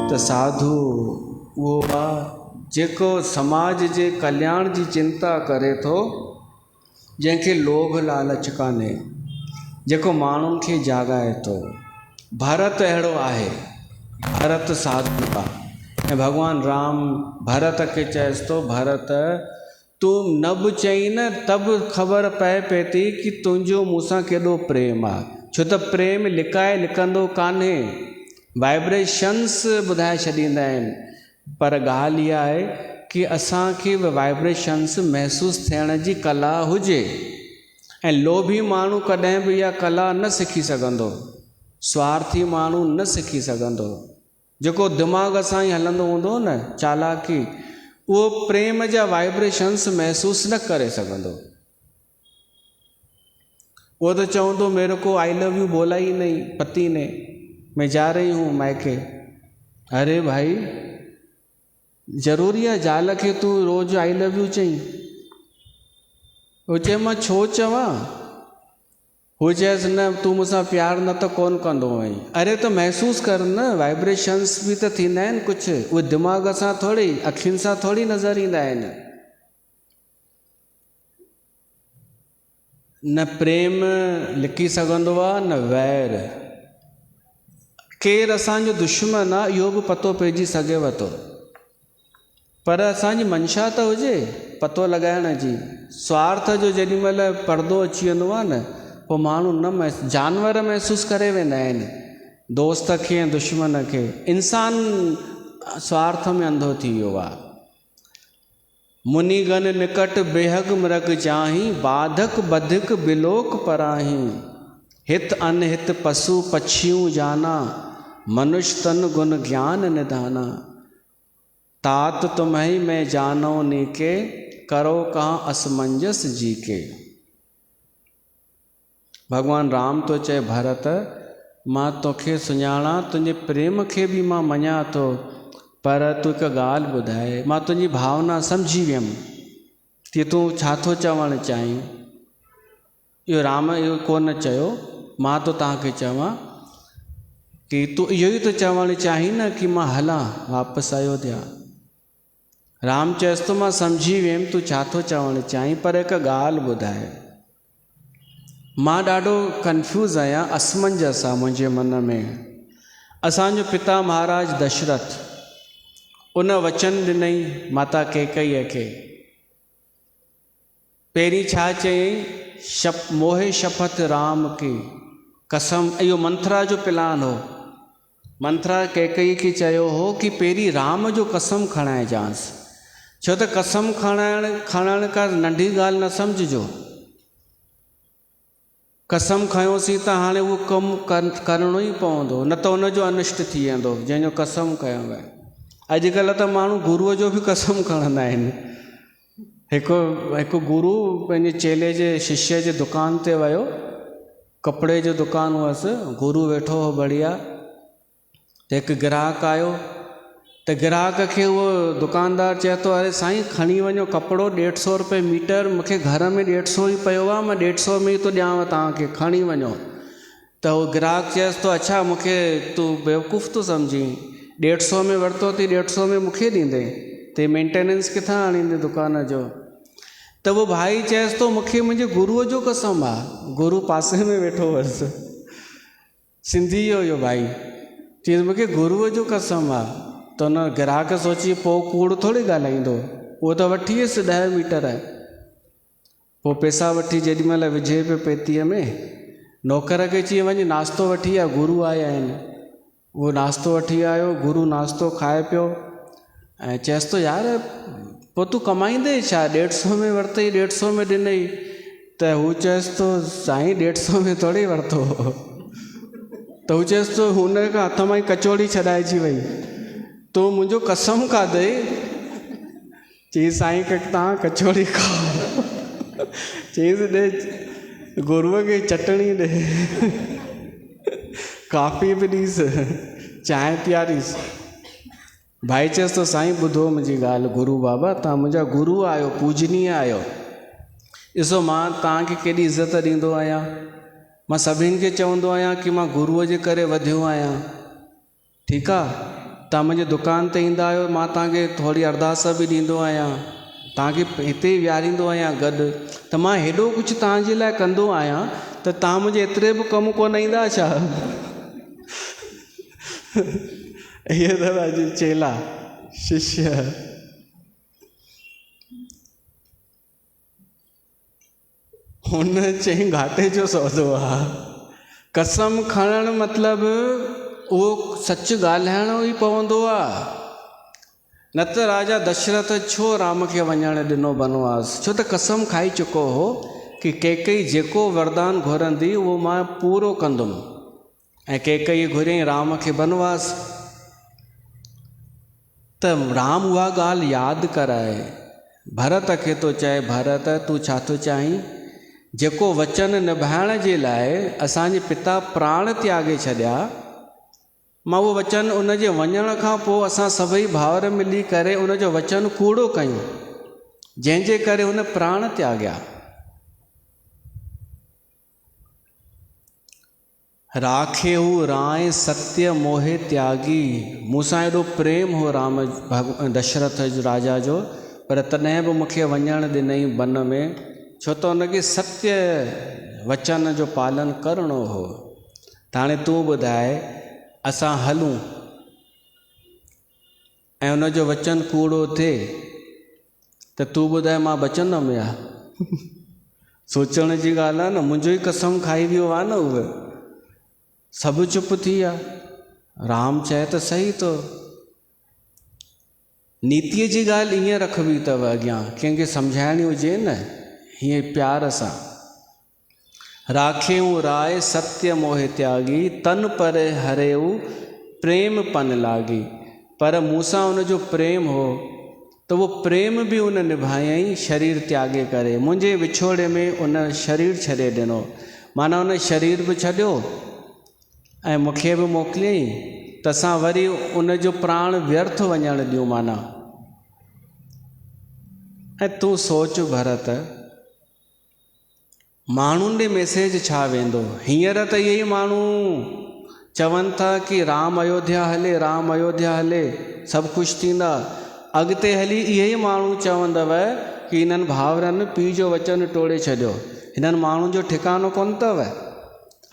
त साधु उहो आहे जेको समाज जे कल्याण जी चिंता करे थो, जंहिंखे लोभ लालच कान्हे, जेको माण्हुनि खे जाॻाए थो। भरत अहिड़ो आहे, भरत साधु आहे। ऐं भॻवानु राम भरत खे चएसि थो, भरत तूं न बि चई न त बि ख़बर पए पई थी कि तुंहिंजो मूंसां केॾो प्रेम आहे। छो त प्रेम लिकाए लिकंदो कान्हे, वाइब्रेशन्स ॿुधाए छॾींदा आहिनि। पर ॻाल्हि इहा आहे कि असांखे वाइब्रेशन्स महसूसु थियण जी कला हुजे। ऐं लोभी माण्हू कॾहिं बि इहा कला न सिखी सघंदो, स्वार्थी माण्हू न सिखी सघंदो। जेको दिमाग़ सां ई हलंदो हूंदो न, चालाकी, उहो प्रेम जा वाइब्रेशन्स महसूसु न करे सघंदो। वो तो चवंदो मेरे को आई लव यू बोला ही नहीं पति ने, मैं जा रही हूँ मायके। अरे भाई ज़रूरी आहे ज़ाल खे तूं रोज़ आई लव यू चई? वो चए मां छो चवां? वो चएसि न तूं मूंसां प्यार न त कोन कंदो आहीं। अरे त महसूस कर न, वाइब्रेशन्स बि त थींदा आहिनि कुझु, उहे दिमाग़ सां थोरी अखियुनि सां थोरी नज़र ईंदा आहिनि। न प्रेम लिकी सघंदो आहे न वैर। केरु असांजो दुश्मन आहे इहो बि पतो पइजी सघेव थो, पर असांजी मंशा त हुजे पतो लॻाइण जी। स्वार्थ जो जेॾी महिल पर्दो अची वेंदो आहे न, पोइ माण्हू न जानवर महसूस करे वेंदा आहिनि दोस्त खे ऐं दुश्मन खे। इंसान स्वार्थ में अंधो थी वियो आहे। मुनिगन निकट बेहग मृग जाही, बाधक बधिक बिलोक पराही। हित अनहित पशु पक्षियों जाना, मनुष्य तन गुण ज्ञान निधाना। तात तुम्हें मैं जानो नीके, करो कहाँ असमंजस जी के। भगवान राम तो चए भरत मां तोखे सुञाणा, तुंहिंजे प्रेम खे बि मां मञा थो, पर तूं हिकु ॻाल्हि ॿुधाए, मां तुंहिंजी भावना सम्झी वियमि कि तूं छा थो चवणु चाहीं। इहो राम इहो कोन चयो, मां तो तव्हांखे चवां कि तूं इहो ई तो चवणु चाहीं न कि मां हलां वापसि अयोध्या। राम चएसि थो मां सम्झी वियुमि तूं छा थो चवणु चाहीं, पर हिकु ॻाल्हि ॿुधाए। मां ॾाढो कंफ्यूज़ आहियां, असमंजस आहे मुंहिंजे मन में। असांजो पिता महाराज दशरथ उन वचन ॾिनई माता कैकईअ खे। पहिरीं छा चयईं, मोहे शपथ राम की कसम। इहो मंथरा जो प्लान हो। मंथरा कैकई खे चयो हो कि पहिरीं राम जो कसम खणाइजांसि, छो त कसम खणण का नंढी ॻाल्हि न सम्झिजो। कसम खयोसीं त हाणे उहो कमु करिणो ई पवंदो, न त उनजो अनिष्ट थी वेंदो जंहिंजो कसम कयो आहे। अॼुकल्ह त माण्हू गुरूअ जो बि कसम खणंदा आहिनि। हिकु गुरू पंहिंजे चेले जे शिष्य जे दुकान ते वियो, कपिड़े जो दुकान हुअसि, गुरू वेठो हो बढ़िया। त हिकु ग्राहक आयो, त ग्राहक खे उहो दुकानदार चए थो अरे साईं खणी वञो कपिड़ो 150 रुपए मीटर, मूंखे घर में 150 ई पियो आहे, मां 150 में ई थो ॾियांव तव्हांखे, खणी वञो। त उहो ग्राहक चएसि थो अच्छा मूंखे तूं बेवकूफ़ थो सम्झी, 150 में वरितो थी 150 में मूंखे ॾींदे, ते मेंटेनेंस किथां आणींदे दुकान जो। त उहो भाई चएसि थो मूंखे मुंहिंजे गुरूअ जो कसम आहे। गुरू पासे में वेठो हुअसि, सिंधी हुयो भाई, चयईं मूंखे गुरूअ जो कसम आहे। त हुन ग्राहक सोची पोइ कूड़ थोरी ॻाल्हाईंदो, उहो त वठी वियुसि 10 मीटर। पोइ पैसा वठी जेॾी महिल विझे पियो पेतीअ में, नौकर खे चई वञी नाश्तो वठी आ, गुरू आया आहिनि। उहो नाश्तो वठी आयो, गुरू नाश्तो खाए पियो ऐं चएसि थो यार पोइ तूं कमाईंदे छा, 150 में वरितई 150 में ॾिनई। त हू चएसि थो साईं 150 में थोरी वरितो। त हू चएसि थो हुन खां हथ मां ई कचौड़ी छॾाइजी वई, तो मुझो कसम खाधे। चई साईं तव्हां कचौड़ी खाओ। चईसि ॾे गुरूअ खे चटणी ॾे, काफ़ी बि ॾीसि, चांहि पीआरीसि। भाई चएसि थो साईं ॿुधो मुंहिंजी ॻाल्हि, गुरू बाबा तव्हां मुंहिंजा गुरू आहियो, पूजनीय आहियो। ॾिसो मां तव्हांखे केॾी इज़त ॾींदो आहियां, मां सभिनि खे चवंदो आहियां कि मां गुरूअ जे करे वधियो आहियां, ठीकु आहे। तव्हां मुंहिंजे दुकान ते ईंदा आहियो, मां तव्हांखे थोरी अरदास बि ॾींदो आहियां, तव्हांखे हिते विहारींदो आहियां गॾु। त मां हेॾो कुझु तव्हांजे लाइ कंदो आहियां, त तव्हां मुंहिंजे एतिरे बि कमु कोन ईंदा छा? इहे अथव अॼु चेला शिष्य। हुन चई घाटे जो सौदो आहे। कसम खणणु मतिलबु उहो सच ॻाल्हाइणो ई पवंदो आहे, न त राजा दशरथ छो राम खे वञणु ॾिनो बनवास, छो त कसम खाई चुको हो कि कैकई जेको वरदान घुरंदी उहो मां पूरो कंदुमि। ऐं कैकई घुरियईं राम खे बनवास। त राम उहा ॻाल्हि यादि कराए, भरत खे थो चए भरत तूं छा थो चाहीं, जेको वचन निभाइण जे लाइ असांजे पिता प्राण त्यागे छॾिया, मां उहो वचन उन जे वञण खां पोइ असां सभई भाउर मिली करे उन जो वचन कूड़ो कयूं, जंहिंजे करे हुन प्राण त्यागिया। राखे हू राय सत्य मोहे त्यागी, मूंसां एॾो प्रेम हो राम दशरथ राजा जो, पर तॾहिं बि मूंखे वञण ॾिनई वन में, छो त हुनखे सत्य वचन जो पालन करिणो हो। त हाणे तूं ॿुधाए, असां हलूं ऐं हुन जो वचन कूड़ो थिए त तूं ॿुधाए मां बचंदमि या? सोचण जी ॻाल्हि आहे न। मुंहिंजो ई कसम खाई वियो आहे न उहे। सभु चुप थी विया। राम चए त सही तो। नीतीअ जी ॻाल्हि ईअं रखबी अथव अॻियां, कंहिंखे सम्झाइणी हुजे न, हीअं प्यार सां। राखेऊं राय सत्य मोह त्यागी, तन पर हरेऊ प्रेम पन लागी। पर मूंसां उनजो प्रेम हो त वो प्रेम बि उन निभायई शरीर त्यागे करे। मुंहिंजे विछोड़े में उन शरीर छॾे ॾिनो, माना उन शरीर बि छॾियो ऐं मूंखे बि मोकिलियई त असां वरी उन जो प्राण व्यर्थ वञणु ॾियूं माना। ऐं तूं सोच भरत, माण्हुनि ॾे मैसेज छा वेंदो? हींअर त इहे ई माण्हू चवनि था कि राम अयोध्या हले, राम अयोध्या हले, सभु ख़ुशि थींदा। अॻिते हली इहे ई माण्हू चवंदव कि हिननि भाउरनि पीउ जो वचन टोड़े छॾियो। हिननि माण्हुनि जो ठिकानो कोन अथव।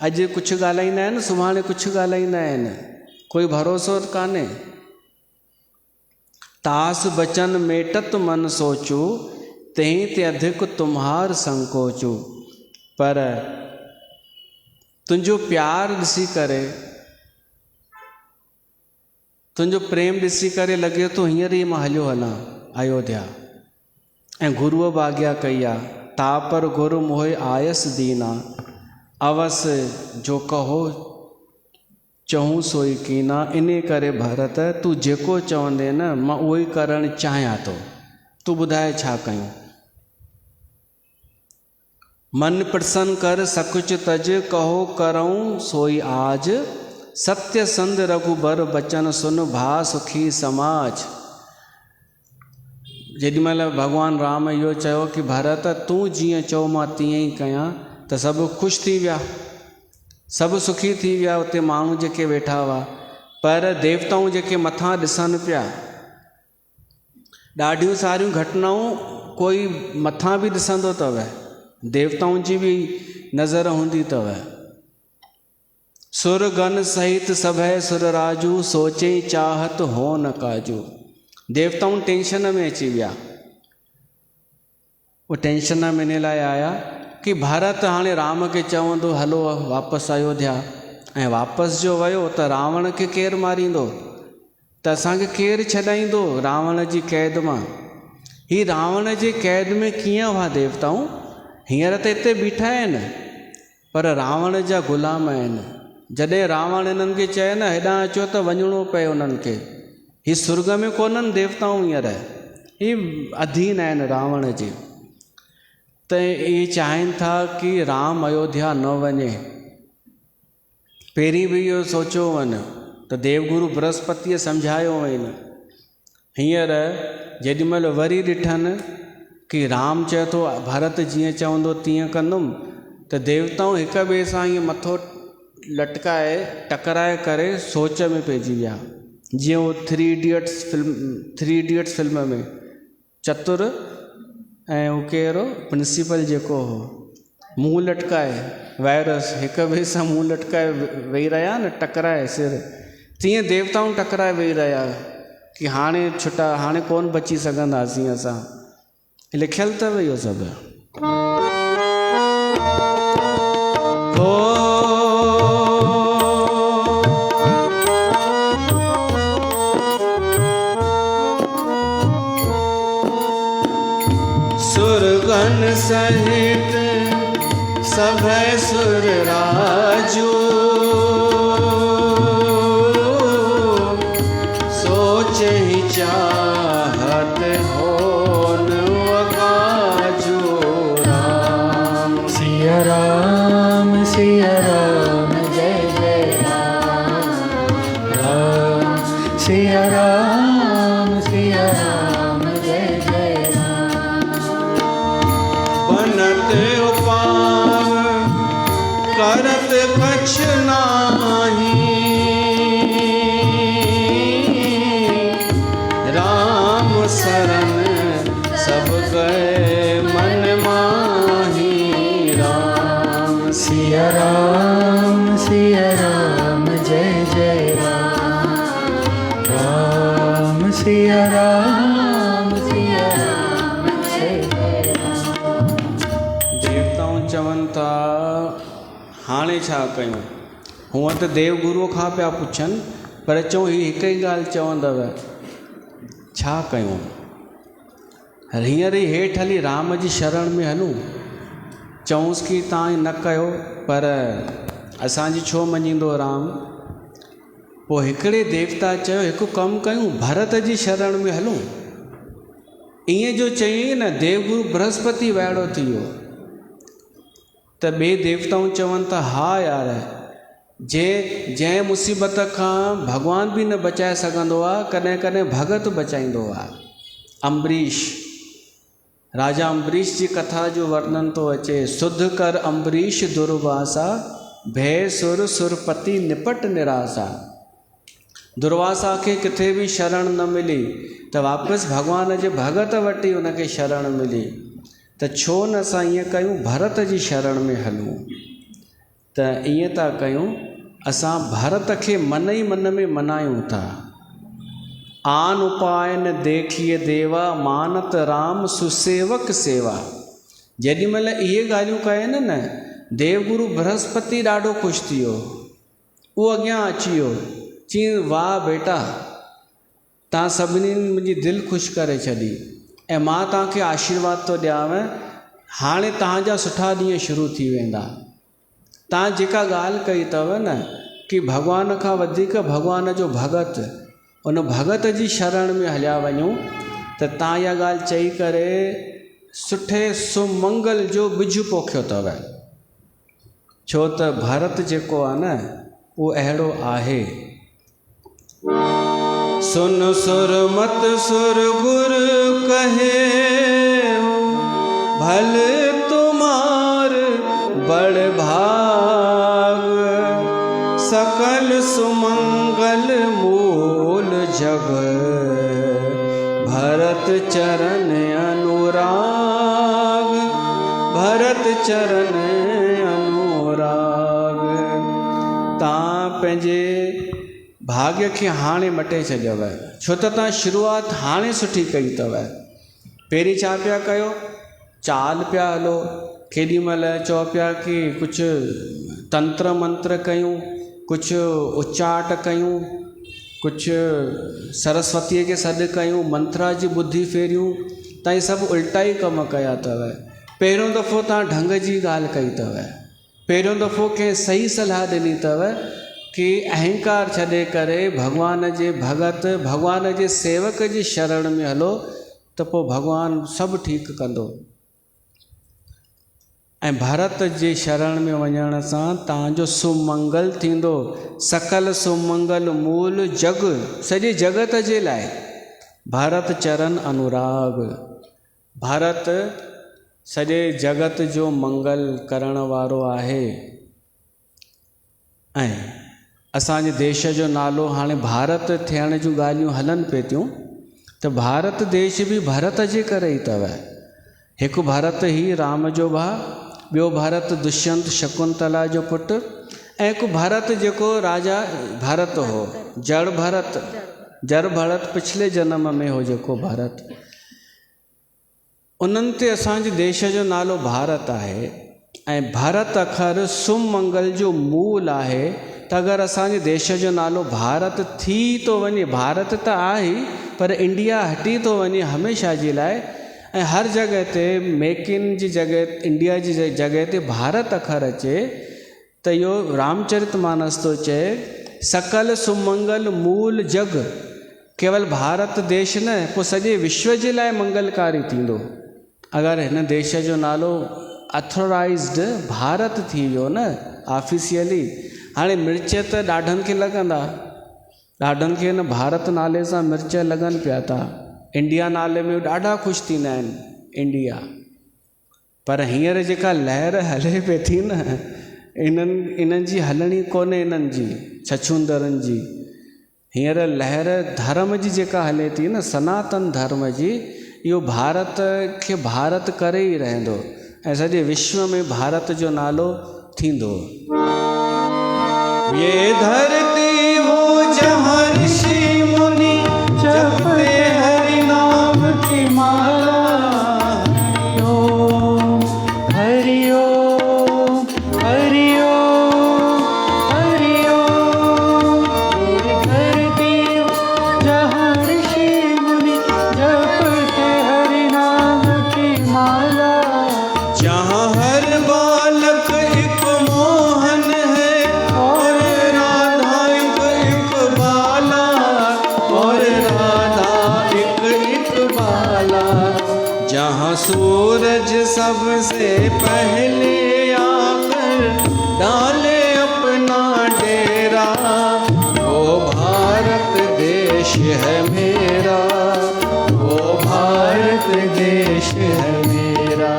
अॼु कुझु ॻाल्हाईंदा आहिनि, सुभाणे कुझु ॻाल्हाईंदा आहिनि, कोई भरोसो कान्हे। तास बचन मेटत मन सोचू, तहीं ते अधिक तुम्हार संकोचू। पर तुंहिंजो प्यार ॾिसी करे, तुंहिंजो प्रेम ॾिसी करे लॻे थो हींअर ई मां हलियो हलां अयोध्या। ऐं गुरुअ बि आज्ञा कई आहे, ता पर गुरु मोहे आयस दीना, अवस जो कहो चहूं सोई कीना। इन करे भरत तूं जेको चवंदे न मां उहो ई करणु चाहियां थो। तूं ॿुधाए छा कयूं? मन प्रसन्न कर सकुच तज, कहो करऊं सोई आज। सत्य संद रघुबर बचन सुन, भा सुखी समाज। जेॾीमहिल भॻवानु राम इहो चयो कि भरत तूं जीअं चओ मां तीअं ई कयां, त सभु ख़ुशि थी विया, सभु सुखी थी विया। उते माण्हू जेके वेठा हुआ, पर देवताऊं जेके मथां ॾिसनि पिया, ॾाढियूं सारियूं घटनाऊं कोई मथां बि ॾिसंदो अथव, देवताउनि जी बि नज़र हूंदी अथव। सुर गन सहित सभय सुर राजू, सोचे चाहत हो न काजू। देवताऊं टेंशन में अची विया। वो टेंशन में इन लाइ आया कि भारत हाणे राम खे चवंदो हलो वापसि अयोध्या, ऐं वापसि जो वियो त रावण खे केरु मारींदो, त असांखे केरु छॾाईंदो रावण जी क़ैद मां। ही रावण जे क़ैद में कीअं हुआ देवताऊं? हींअर त हिते बीठा आहिनि, पर रावण जा ग़ुलाम आहिनि। जॾहिं रावण इन्हनि खे चए न हेॾां अचो त वञिणो पए उन्हनि खे। ही सुर्ग में कोन्हनि देवताऊं, हींअर ही अधीन आहिनि रावण जे। त इहे चाहिनि था कि राम अयोध्या न वञे। पहिरीं बि इहो सोचियो वञे त देवगुरु बृहस्पतिअ सम्झायो वञे। हींअर जेॾीमहिल वरी ॾिठनि कि राम चए थो भरत जीअं चवंदो तीअं कंदुमि, त देवताऊं हिक ॿिए सां ईअं मथो लटकाए टकराए करे सोच में पइजी विया। जीअं वो थ्री इडियट्स फिल्म में चतुर ऐं वो कहिड़ो प्रिंसिपल जेको हो मुंहुं लटकाए, वायरस हिक ॿिए सां मुंहुं लटकाए वेही रहिया न, टकराए सिर, तीअं देवताऊं टकराए वेही रहिया कि हाणे छुटा, हाणे कोन बची सघंदासीं असां। लिखियलु अथव इहो सभु। सुरगन सहित सभय सुर राजू, सोच ही चाहत हो न काजू। राम बनत उपाव करत कछ नाही। राम शरण सब गए मन माही। राम सिया राम जय जय राम। राम सिया राम जय जय राम। देवताऊं चवनि था हाणे छा कयूं। हूअं त देवगुरुअ खां पिया पुछनि, पर चऊं ही हिकु ई ॻाल्हि चवंदव, छा कयूं। हींअर ई हेठि हली राम जी शरण में हलूं। चऊंसि की तव्हां न कयो, पर असांजी छो मञींदो राम। पोइ हिकिड़े देवता चयो हिकु कमु कयूं, भरत जी शरण में हलूं। ईअं जो चई न देवगुरु बृहस्पति वाइड़ो थी वियो। त ॿिए देवताऊं चवनि था हा यार, जंहिं मुसीबत खां भॻवान बि न बचाए सघंदो आहे, कॾहिं कॾहिं भगत बचाईंदो आहे। अम्बरीश, राजा अम्बरीश जी कथा जो वर्णन थो अचे। सुध कर अम्बरीश दुर्वासा, भय सुर सुरपति निपट निरासा। दुर्वासा खे किथे बि शरण न मिली त वापसि भॻवान जे भगत वटि उनखे शरण मिली। त छो न असां ईअं कयूं, भरत जी शरण में हलूं। त ईअं था कयूं, असां भरत खे मन ई मन में मनायूं था। आन उपाय न देखिए देवा, मानत राम सुसेवक सेवा। जेॾी महिल इहे ॻाल्हियूं कयनि न, देवगुरु बृहस्पति ॾाढो ख़ुशि थी वियो। उहो अॻियां अची वियो, चई वाह बेटा, तव्हां सभिनी मुंहिंजी दिलि ख़ुशि करे छॾी ऐं मां तव्हांखे आशीर्वाद थो ॾियांव। हाणे तव्हांजा सुठा ॾींहं शुरू थी वेंदा। तव्हां जेका ॻाल्हि कई अथव न कि भॻवान खां वधीक भॻवान जो भगत, उन भगत जी शरण में हलिया वञूं, त तव्हां इहा ॻाल्हि चई करे सुठे सुमंगल जो बिज पोखियो अथव। छो त भरत जेको आहे न, उहो अहिड़ो आहे। सुन सुर मत सुर गुर कहे, भल तुम्हार बड़ भाग। सकल सुमंगल मूल जग, भरत चरण अनुराग। भरत चरण अनुराग। तव्हां पंहिंजे भाग्य खे हाणे मटे छॾियव, छो त तव्हां शुरूआत हाणे सुठी कई अथव। पहिरीं छा पिया कयो, चाल पिया हलो। केॾी महिल चओ पिया कि कुझु तंत्र मंत्र कयूं, कुझु उच्चाट कयूं, कुझु सरस्वतीअ खे सॾु कयूं, मंत्रा जी ॿुधी फेरियूं। तव्हां सभु उल्टा ई कम कया अथव। पहिरियों दफ़ो तव्हां ढंग जी ॻाल्हि कई अथव। पहिरियों दफ़ो कंहिं सही सलाह ॾिनी अथव कि अहंकार छॾे करे भॻवान जे भगत, भॻवान जे सेवक जी शरण में हलो, त पोइ भॻवानु सभु ठीकु कंदो। ऐं भरत जे शरण में वञण सां तव्हांजो सुमंगल थींदो। सकल सुमंगल मूल जग, सॼे जगत जे लाइ भरत चरण अनुराग। भरत सॼे जगत जो मंगल करण वारो आहे। ऐं असांजे देश जो नालो हाणे भारत थियण जूं ॻाल्हियूं हलनि पिए थियूं, त भारत देश बि भरत जे करे ई अथव। हिकु भरत ई राम जो भाउ, ॿियो भरत दुष्यंत शकुंतला जो पुटु, ऐं हिकु भरत जेको राजा भरत हो, जड़ भरत। जड़ भरत पिछले जन्म में हो जेको भरत, उन्हनि ते असांजे देश जो नालो भारत आहे। ऐं भरत अखर सुमंगल जो मूल आहे। त अगरि असांजे देश जो नालो भारत थी थो वञे, भारत त आहे पर इंडिया हटी थो वञे हमेशह जे लाइ, ऐं हर जॻह ते मेक इन जी जॻह, इंडिया जी जॻह ते भारत अखर अचे, त इहो रामचरितमानस थो चए सकल सुमंगल मूल जग। केवल भारत देश न, पोइ सॼे विश्व जे लाइ मंगलकारी थींदो अगरि हिन देश जो नालो अथोराइज़्ड भारत थी वियो न ऑफिशियली। हाणे मिर्च त ॾाढनि खे लॻंदा, ॾाढनि खे न भारत नाले सां मिर्च लॻनि पिया था। इंडिया नाले में ॾाढा ख़ुशि थींदा आहिनि, इंडिया। पर हींअर जेका लहर हले पई थी न, इन्हनि जी हलणी कोन्हे, इन्हनि जी छछूंदरनि जी। हींअर लहर धर्म जी जेका हले थी न, सनातन धर्म जी, इहो भारत खे भारत करे ई रहंदो ऐं सॼे विश्व में भारत जो नालो थींदो। ये धरती वो जहाँ ऋषि मुनि जपते हरि नाम की माला। हरि ओम हरि ओम हरि ओम। ये धरती जहाँ ऋषि मुनि जपते हरि नाम की माला। जहाँ हर बालक एक मोहन है और राधा एक बाला, और राधा एक बाला। जहाँ सूरज सबसे पहले आकर डाले अपना डेरा, वो भारत देश है मेरा, वो भारत देश है मेरा।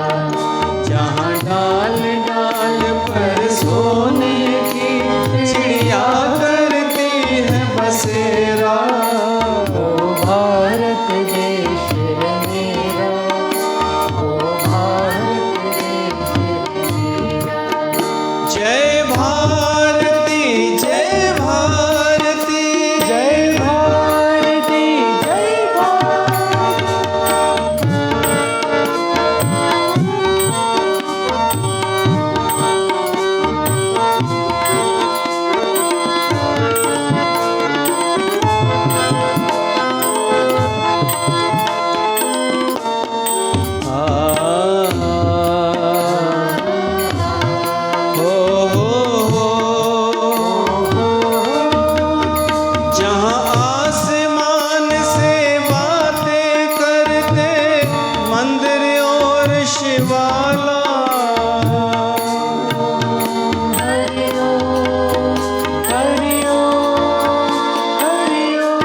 जहाँ डाल डाल पर सोने की चिड़िया करती है बसेरा, वो भारत देश है मेरा, वो भारत देश है मेरा। जय भारती जय भारती जय भारती जय भारती। जहाँ आसमान से बातें करते मंदिर और शिवाला। हरि ओम हरि ओम हरि ओम।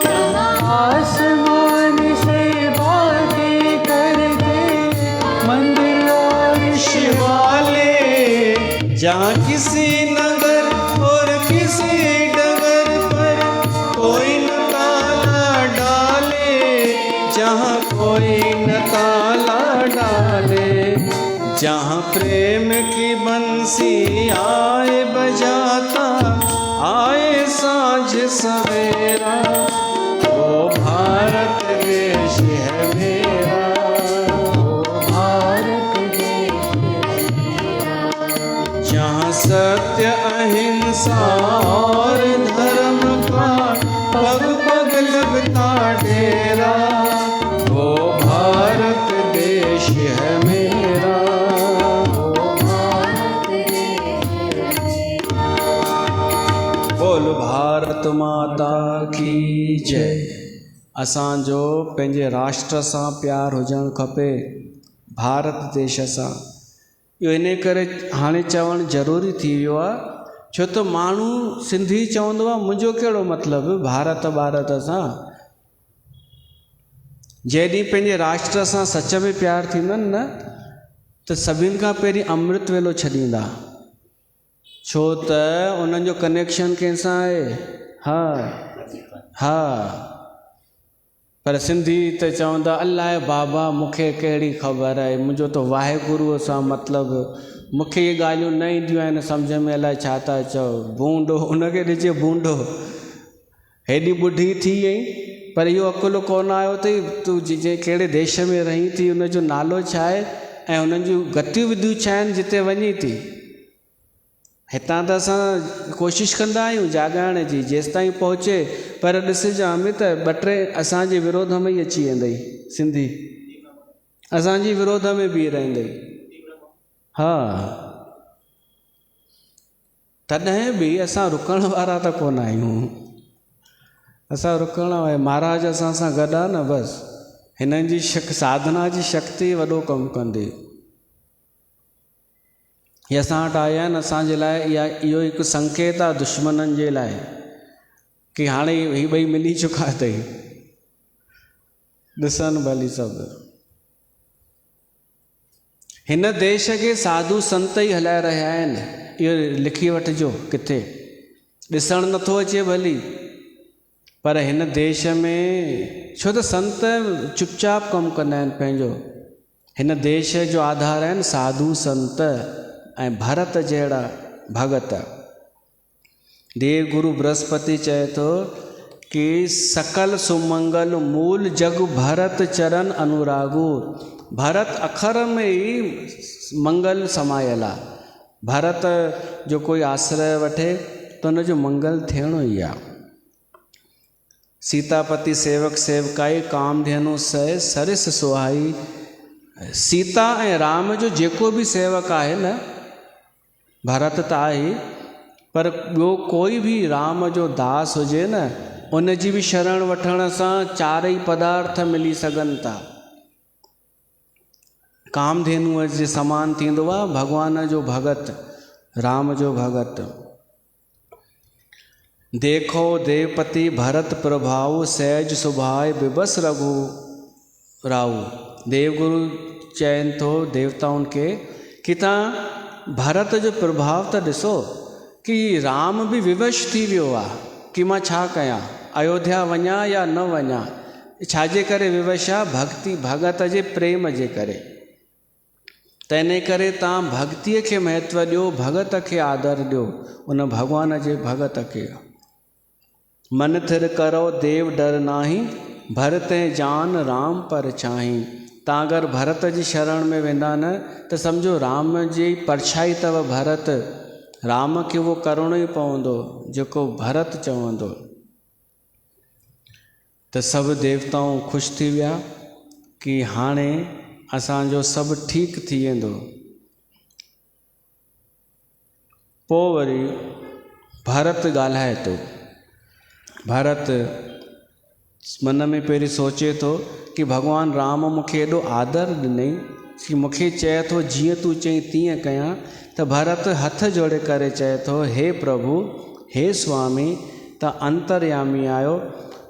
जहाँ आसमान से बातें करते मंदिर और शिवाले। जहाँ किसी नगर और किसी डगर पर कोई न ताला डाले, जहाँ कोई न ताला डाले। जहाँ प्रेम की बंसी आए बजाता आए साँझ सवेरा, वो भारत देश है मेरा, वो भारत देश है मेरा। जहाँ सत्य अहिंसा और धर्म का पग पग लगता डेरा, वो भारत देश है मेरा, वो भारत देश है मेरा। बोल भारत माता की जय। असांजो पंहिंजे राष्ट्र सां प्यार हुजणु खपे, भारत देश सां। इहो इन करे हाणे चवणु ज़रूरी थी वियो आहे, छो त माण्हू सिंधी चवंदो आहे मुंहिंजो कहिड़ो मतिलबु भारत भारत सां। जॾहिं पंहिंजे राष्ट्र सां सच में प्यार थींदनि न, त सभिनि खां पहिरीं अमृत वेलो छॾींदा, छो त उन्हनि जो कनेक्शन कंहिंसां आहे। हा हा, पर सिंधी त चवंदा अलाए बाबा मूंखे कहिड़ी ख़बर आहे, मुंहिंजो त वाहेगुरूअ सां मतिलबु, मूंखे इहे ॻाल्हियूं न ईंदियूं आहिनि सम्झ में, अलाए छा था चओ। बूंडो उनखे ॾिजे बूंडो, हेॾी ॿुढी थी वई पर इहो अकुलु कोन आयो अथई तूं जे कहिड़े देश में रहीं थी, उनजो नालो छा आहे ऐं उन्हनि जूं गतिविधियूं छा आहिनि जिते वञी थी। हितां त असां कोशिशि कंदा आहियूं जाॻाइण जी जेसि ताईं पहुचे, पर ॾिसजां अमित ॿ टे असांजे विरोध में ई अची वेंदई सिंधी, असांजी विरोध में बीह रहंदई। हा, तॾहिं बि असां रुकण वारा त कोन आहियूं, असां रुकण वारा, महाराज असां सां गॾु आहे न, बसि हिननि जी साधना जी शक्ति वॾो कमु कंदी। हीअ असां वटि आया आहिनि, असांजे लाइ इहो हिकु संकेत आहे दुश्मननि जे लाइ कि हाणे ही ॿई मिली चुका अथई, ॾिसनि भली सभु। हिन देश खे साधु संत ई हलाए रहिया आहिनि। इहो लिखी वठिजो किथे, ॾिसणु नथो अचे भली, पर हिन देश में छो त संत चुपचाप कमु कंदा आहिनि पंहिंजो। हिन देश जो आधार आहिनि साधु संत ऐं भरत जहिड़ा भगत। देव गुरु बृहस्पति चए थो कि सकल सुमंगल मूल जग भरत चरण अनुरागु। भरत अखर में ई मंगल समायल आहे। भरत जो कोई आश्रय वठे त हुनजो मंगल थियणो ई आहे। सीतापति सेवक सेवकाई कामधेनु सह सरिस सुहाई। सीता ऐं राम जो जेको बि सेवक आहे न, भरत त आहे, पर ॿियो कोई बि राम जो दास हुजे न, उन जी बि शरण वठण सां चारई पदार्थ मिली सघनि था। कामधेनुअ जे समान थींदो आहे भॻवान जो भगत, राम जो भगत। देखो देवपति भरत प्रभाव सहज सुभाए बिबस रघु राऊ। देवगुरु चयनि थो देवताउनि खे कि तव्हां भरत जो प्रभाव त ॾिसो कि राम बि विवश थी वियो आहे कि मां छा कयां, अयोध्या वञा या न वञा। छाजे करे विवश आहे? भक्ति भगत जे प्रेम जे करे। त इन करे तव्हां भक्तीअ खे महत्व ॾियो, भगत खे आदर ॾियो, उन भॻवान जे भगत खे। मन थिर करो देव डर नाही, भरत जान राम पर चाही। तव्हां अगरि भरत जी शरण में वेंदा न त सम्झो राम जी परछाई अथव भरत। राम खे उहो करिणो ई पवंदो जेको भरत चवंदो। त सभु देवताऊं ख़ुशि थी विया कि हाणे असांजो सभु ठीकु थी वेंदो। पोइ वरी भरत ॻाल्हाए थो। भरत मन में पहिरीं सोचे थो कि भॻवानु राम मूंखे एॾो आदर ॾिनई कि मूंखे चए थो जीअं तूं चई तीअं कयां। त भरत हथ जोड़े करे चए थो, हे प्रभु, हे स्वामी, तव्हां अंतर्यामी आहियो,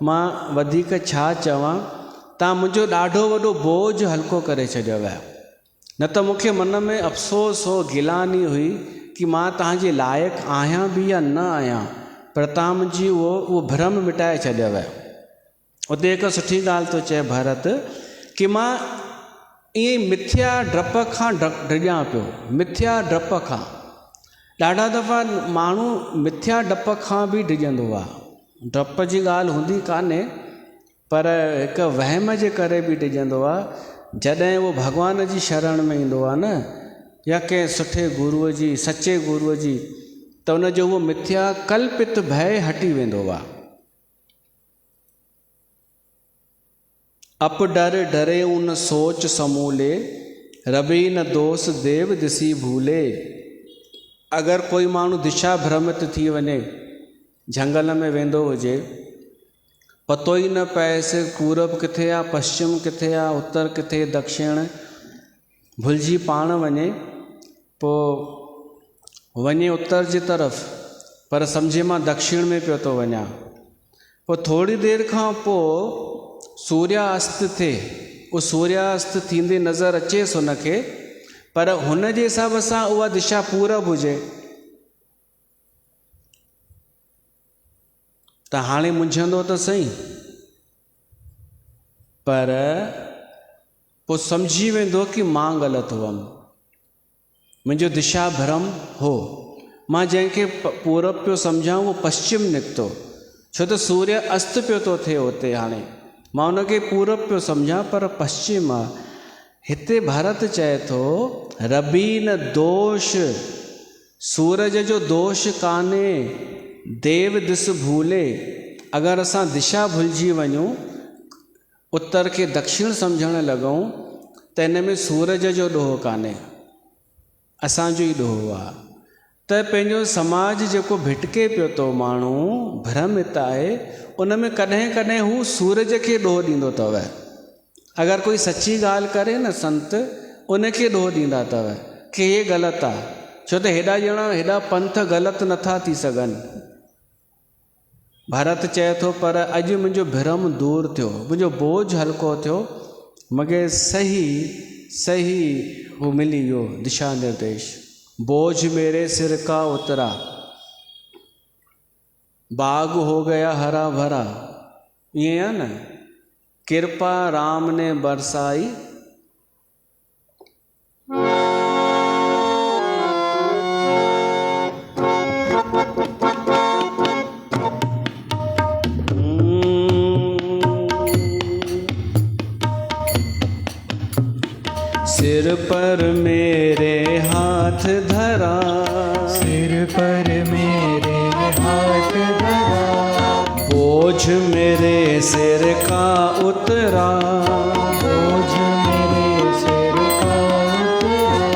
मां वधीक छा चवां। तव्हां मुंहिंजो ॾाढो वॾो बोझ हल्को करे छॾियो आहे। न त मूंखे मन में अफ़सोस हो, गिलानी हुई कि मां तव्हांजे लाइक़ु आहियां बि या न आहियां, पर तव्हां मुंहिंजी उहो भ्रम मिटाए छॾियो आहे। उते हिकु सुठी ॻाल्हि थो चए भरत कि मां ईअं मिथ्या डप खां डिॼां पियो, मिथ्या डप खां। ॾाढा दफ़ा माण्हू मिथ्या डप खां बि डिॼंदो आहे। डप जी ॻाल्हि हूंदी कान्हे, पर हिकु वहम जे करे बि डिॼंदो आहे। जॾहिं उहो भॻवान जी शरण में ईंदो आहे न, या कंहिं सुठे गुरूअ जी, सचे गुरूअ जी, त उनजो उहो मिथ्या कल्पित भय हटी वेंदो आहे। अप डर डरे उन सोच समूले, रबी न दोष देव दिसी भूले। अगरि कोई माण्हू दिशा भ्रमित थी वञे, झंगल में वेंदो हुजे, पतो ई न पएसि पूरब किथे आहे, पश्चिम किथे आहे, उत्तर किथे, दक्षिण, भुलिजी पाण वञे, पोइ वञे उत्तर जी तरफ़, पर सम्झे मां दक्षिण में पियो थो वञा। पोइ थोरी देरि खां पोइ सूर्यास्त थिए, उहो सूर्यास्त थींदे नज़र अचेसि हुनखे, पर हुन जे हिसाब सां उहा दिशा पूरब हुजे। त हाणे मुंझंदो त सही, पर पोइ सम्झी वेंदो कि मां ग़लति हुअमि, मुंहिंजो दिशा भ्रम हो। मां जंहिंखे पूरब पियो सम्झां उहो पश्चिम निकितो, छो त सूर्य अस्त पियो थो थिए हुते। हाणे मां हुनखे पूरब पियो सम्झां, पर पश्चिम आहे। हिते भरत चए थो, रबी न दोष, सूरज जो दोष कान्हे, देव दिस भूले। अगरि असां दिशा भुलिजी वञूं, उत्तर खे दक्षिण सम्झणु लॻूं, त हिन में सूरज जो ॾोह कान्हे, असांजो ई ॾोह आहे। त पंहिंजो समाज जेको भिटके पियो थो, माण्हू भ्रमित आहे, उन में कॾहिं कॾहिं हू सूरज खे ॾोह ॾींदो अथव। अगरि कोई सची ॻाल्हि करे न संत, उनखे ॾोह ॾींदा अथव कि हे ग़लति आहे, छो त हेॾा ॼणा हेॾा पंथ ग़लति नथा थी सघनि। भरत चए थो, पर अॼु मुंहिंजो भ्रम दूरि थियो, मुंहिंजो बोझ हल्को थियो, मूंखे सही सही वो मिली यो दिशा निर्देश। बोझ मेरे सिर का उतरा, बाग हो गया हरा भरा। ये है ना, कृपा राम ने बरसाई, सिर पर मेरे हाथ धरा, सिर पर मेरे हाथ धरा, बोझ मेरे सिर का उतरा, बोझ मेरे सिर का उतरा।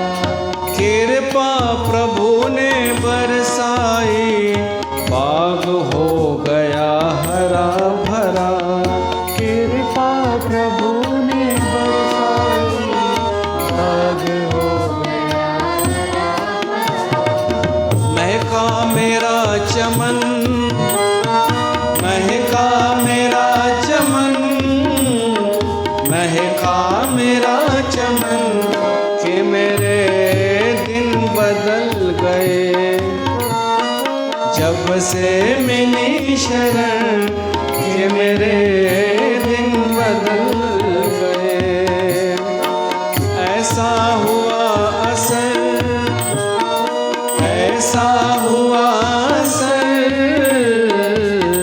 कृपा प्रभु ने बरसाई, बाग हो गया हरा भरा। कृपा प्रभु ने बरसाई, बाग हो गया महका मेरा चमन, महका मेरा चमन, महका मेरा चमन, कि मेरे दिन बदल गए जब से मिली शरण, कि मेरे दिन बदल गए। ऐसा हुआ असर, ऐसा हुआ असर,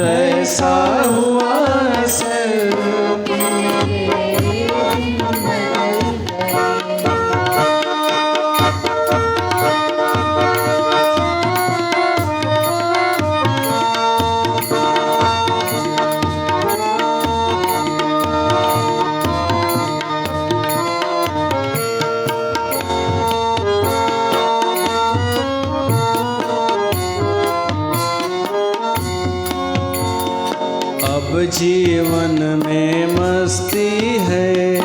ऐसा हुआ असर, अब जीवन में मस्ती है,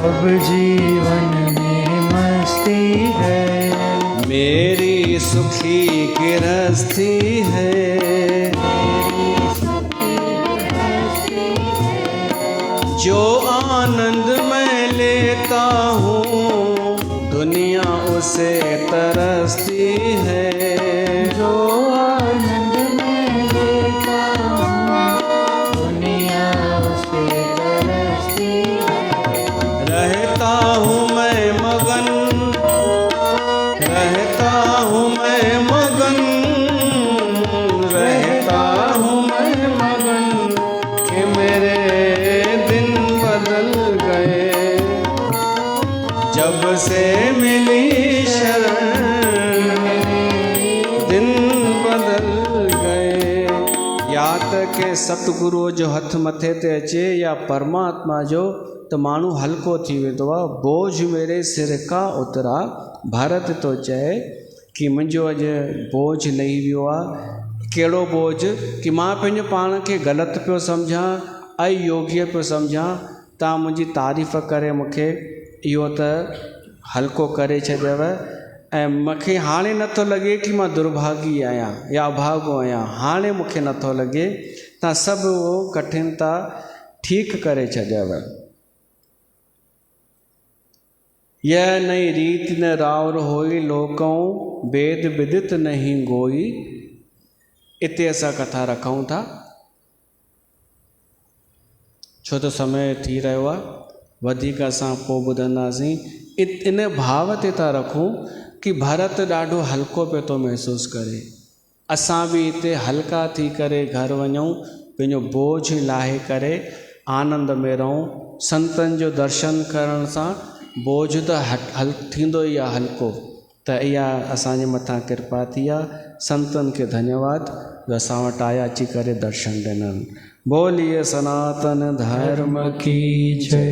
अब जीवन में मस्ती है, मेरी सुखी गृहस्थी है। जो आनंद मैं लेता हूँ, दुनिया उसे तरसती है। जो आनंद मैं लेता हूँ, दुनिया उसे तरसती है। रहता हूँ मैं मगन, रहता हूँ मैं मगन, रहता हूँ मैं मगन, कि मेरे दिन बदल गए जब से मिली शरण, दिन बदल गए। या त के सतगुरु जो हथ मथे ते अचे, या परमात्मा जो, त माण्हू हल्को थी वेंदो आहे। बोझ मेरे सिर का उतरा, भारत तो चए कि मुंहिंजो अॼु बोझ लही वियो आहे। कहिड़ो बोझ, कि मां पंहिंजो पाण खे ग़लति पियो सम्झां, अयोग्य पियो सम्झां। तव्हां मुंहिंजी तारीफ़ करे मूंखे इहो त हल्को करे छॾियव, ऐं मूंखे हाणे नथो लॻे कि मां दुर्भागी आहियां या अभागो आहियां। हाणे मूंखे नथो लॻे, तव्हां सभु उहो कठिनता ठीकु करे छॾियव। यह नई रीत न रावर होई, लोकऊं वेद विदित नहीं गोई। इते असां कथा रखूं था, छो त समय थी रहियो आहे, वधीक असां पोइ ॿुधंदासीं। इन भाव ते था रखूं कि भरत ॾाढो हल्को पियो थो महसूसु करे। असां बि हिते हल्का थी करे घर वञूं, पंहिंजो बोझ लाहे करे आनंद में रहूं। संतनि जो दर्शन करण सां बोझ त हल थींदो ई आहे हल्को। त इहा असांजे मथां कृपा थी आहे। संतनि खे धन्यवाद जो असां वटि आया, अची करे दर्शन ॾिननि। बोलिए सनातन धर्म की जय।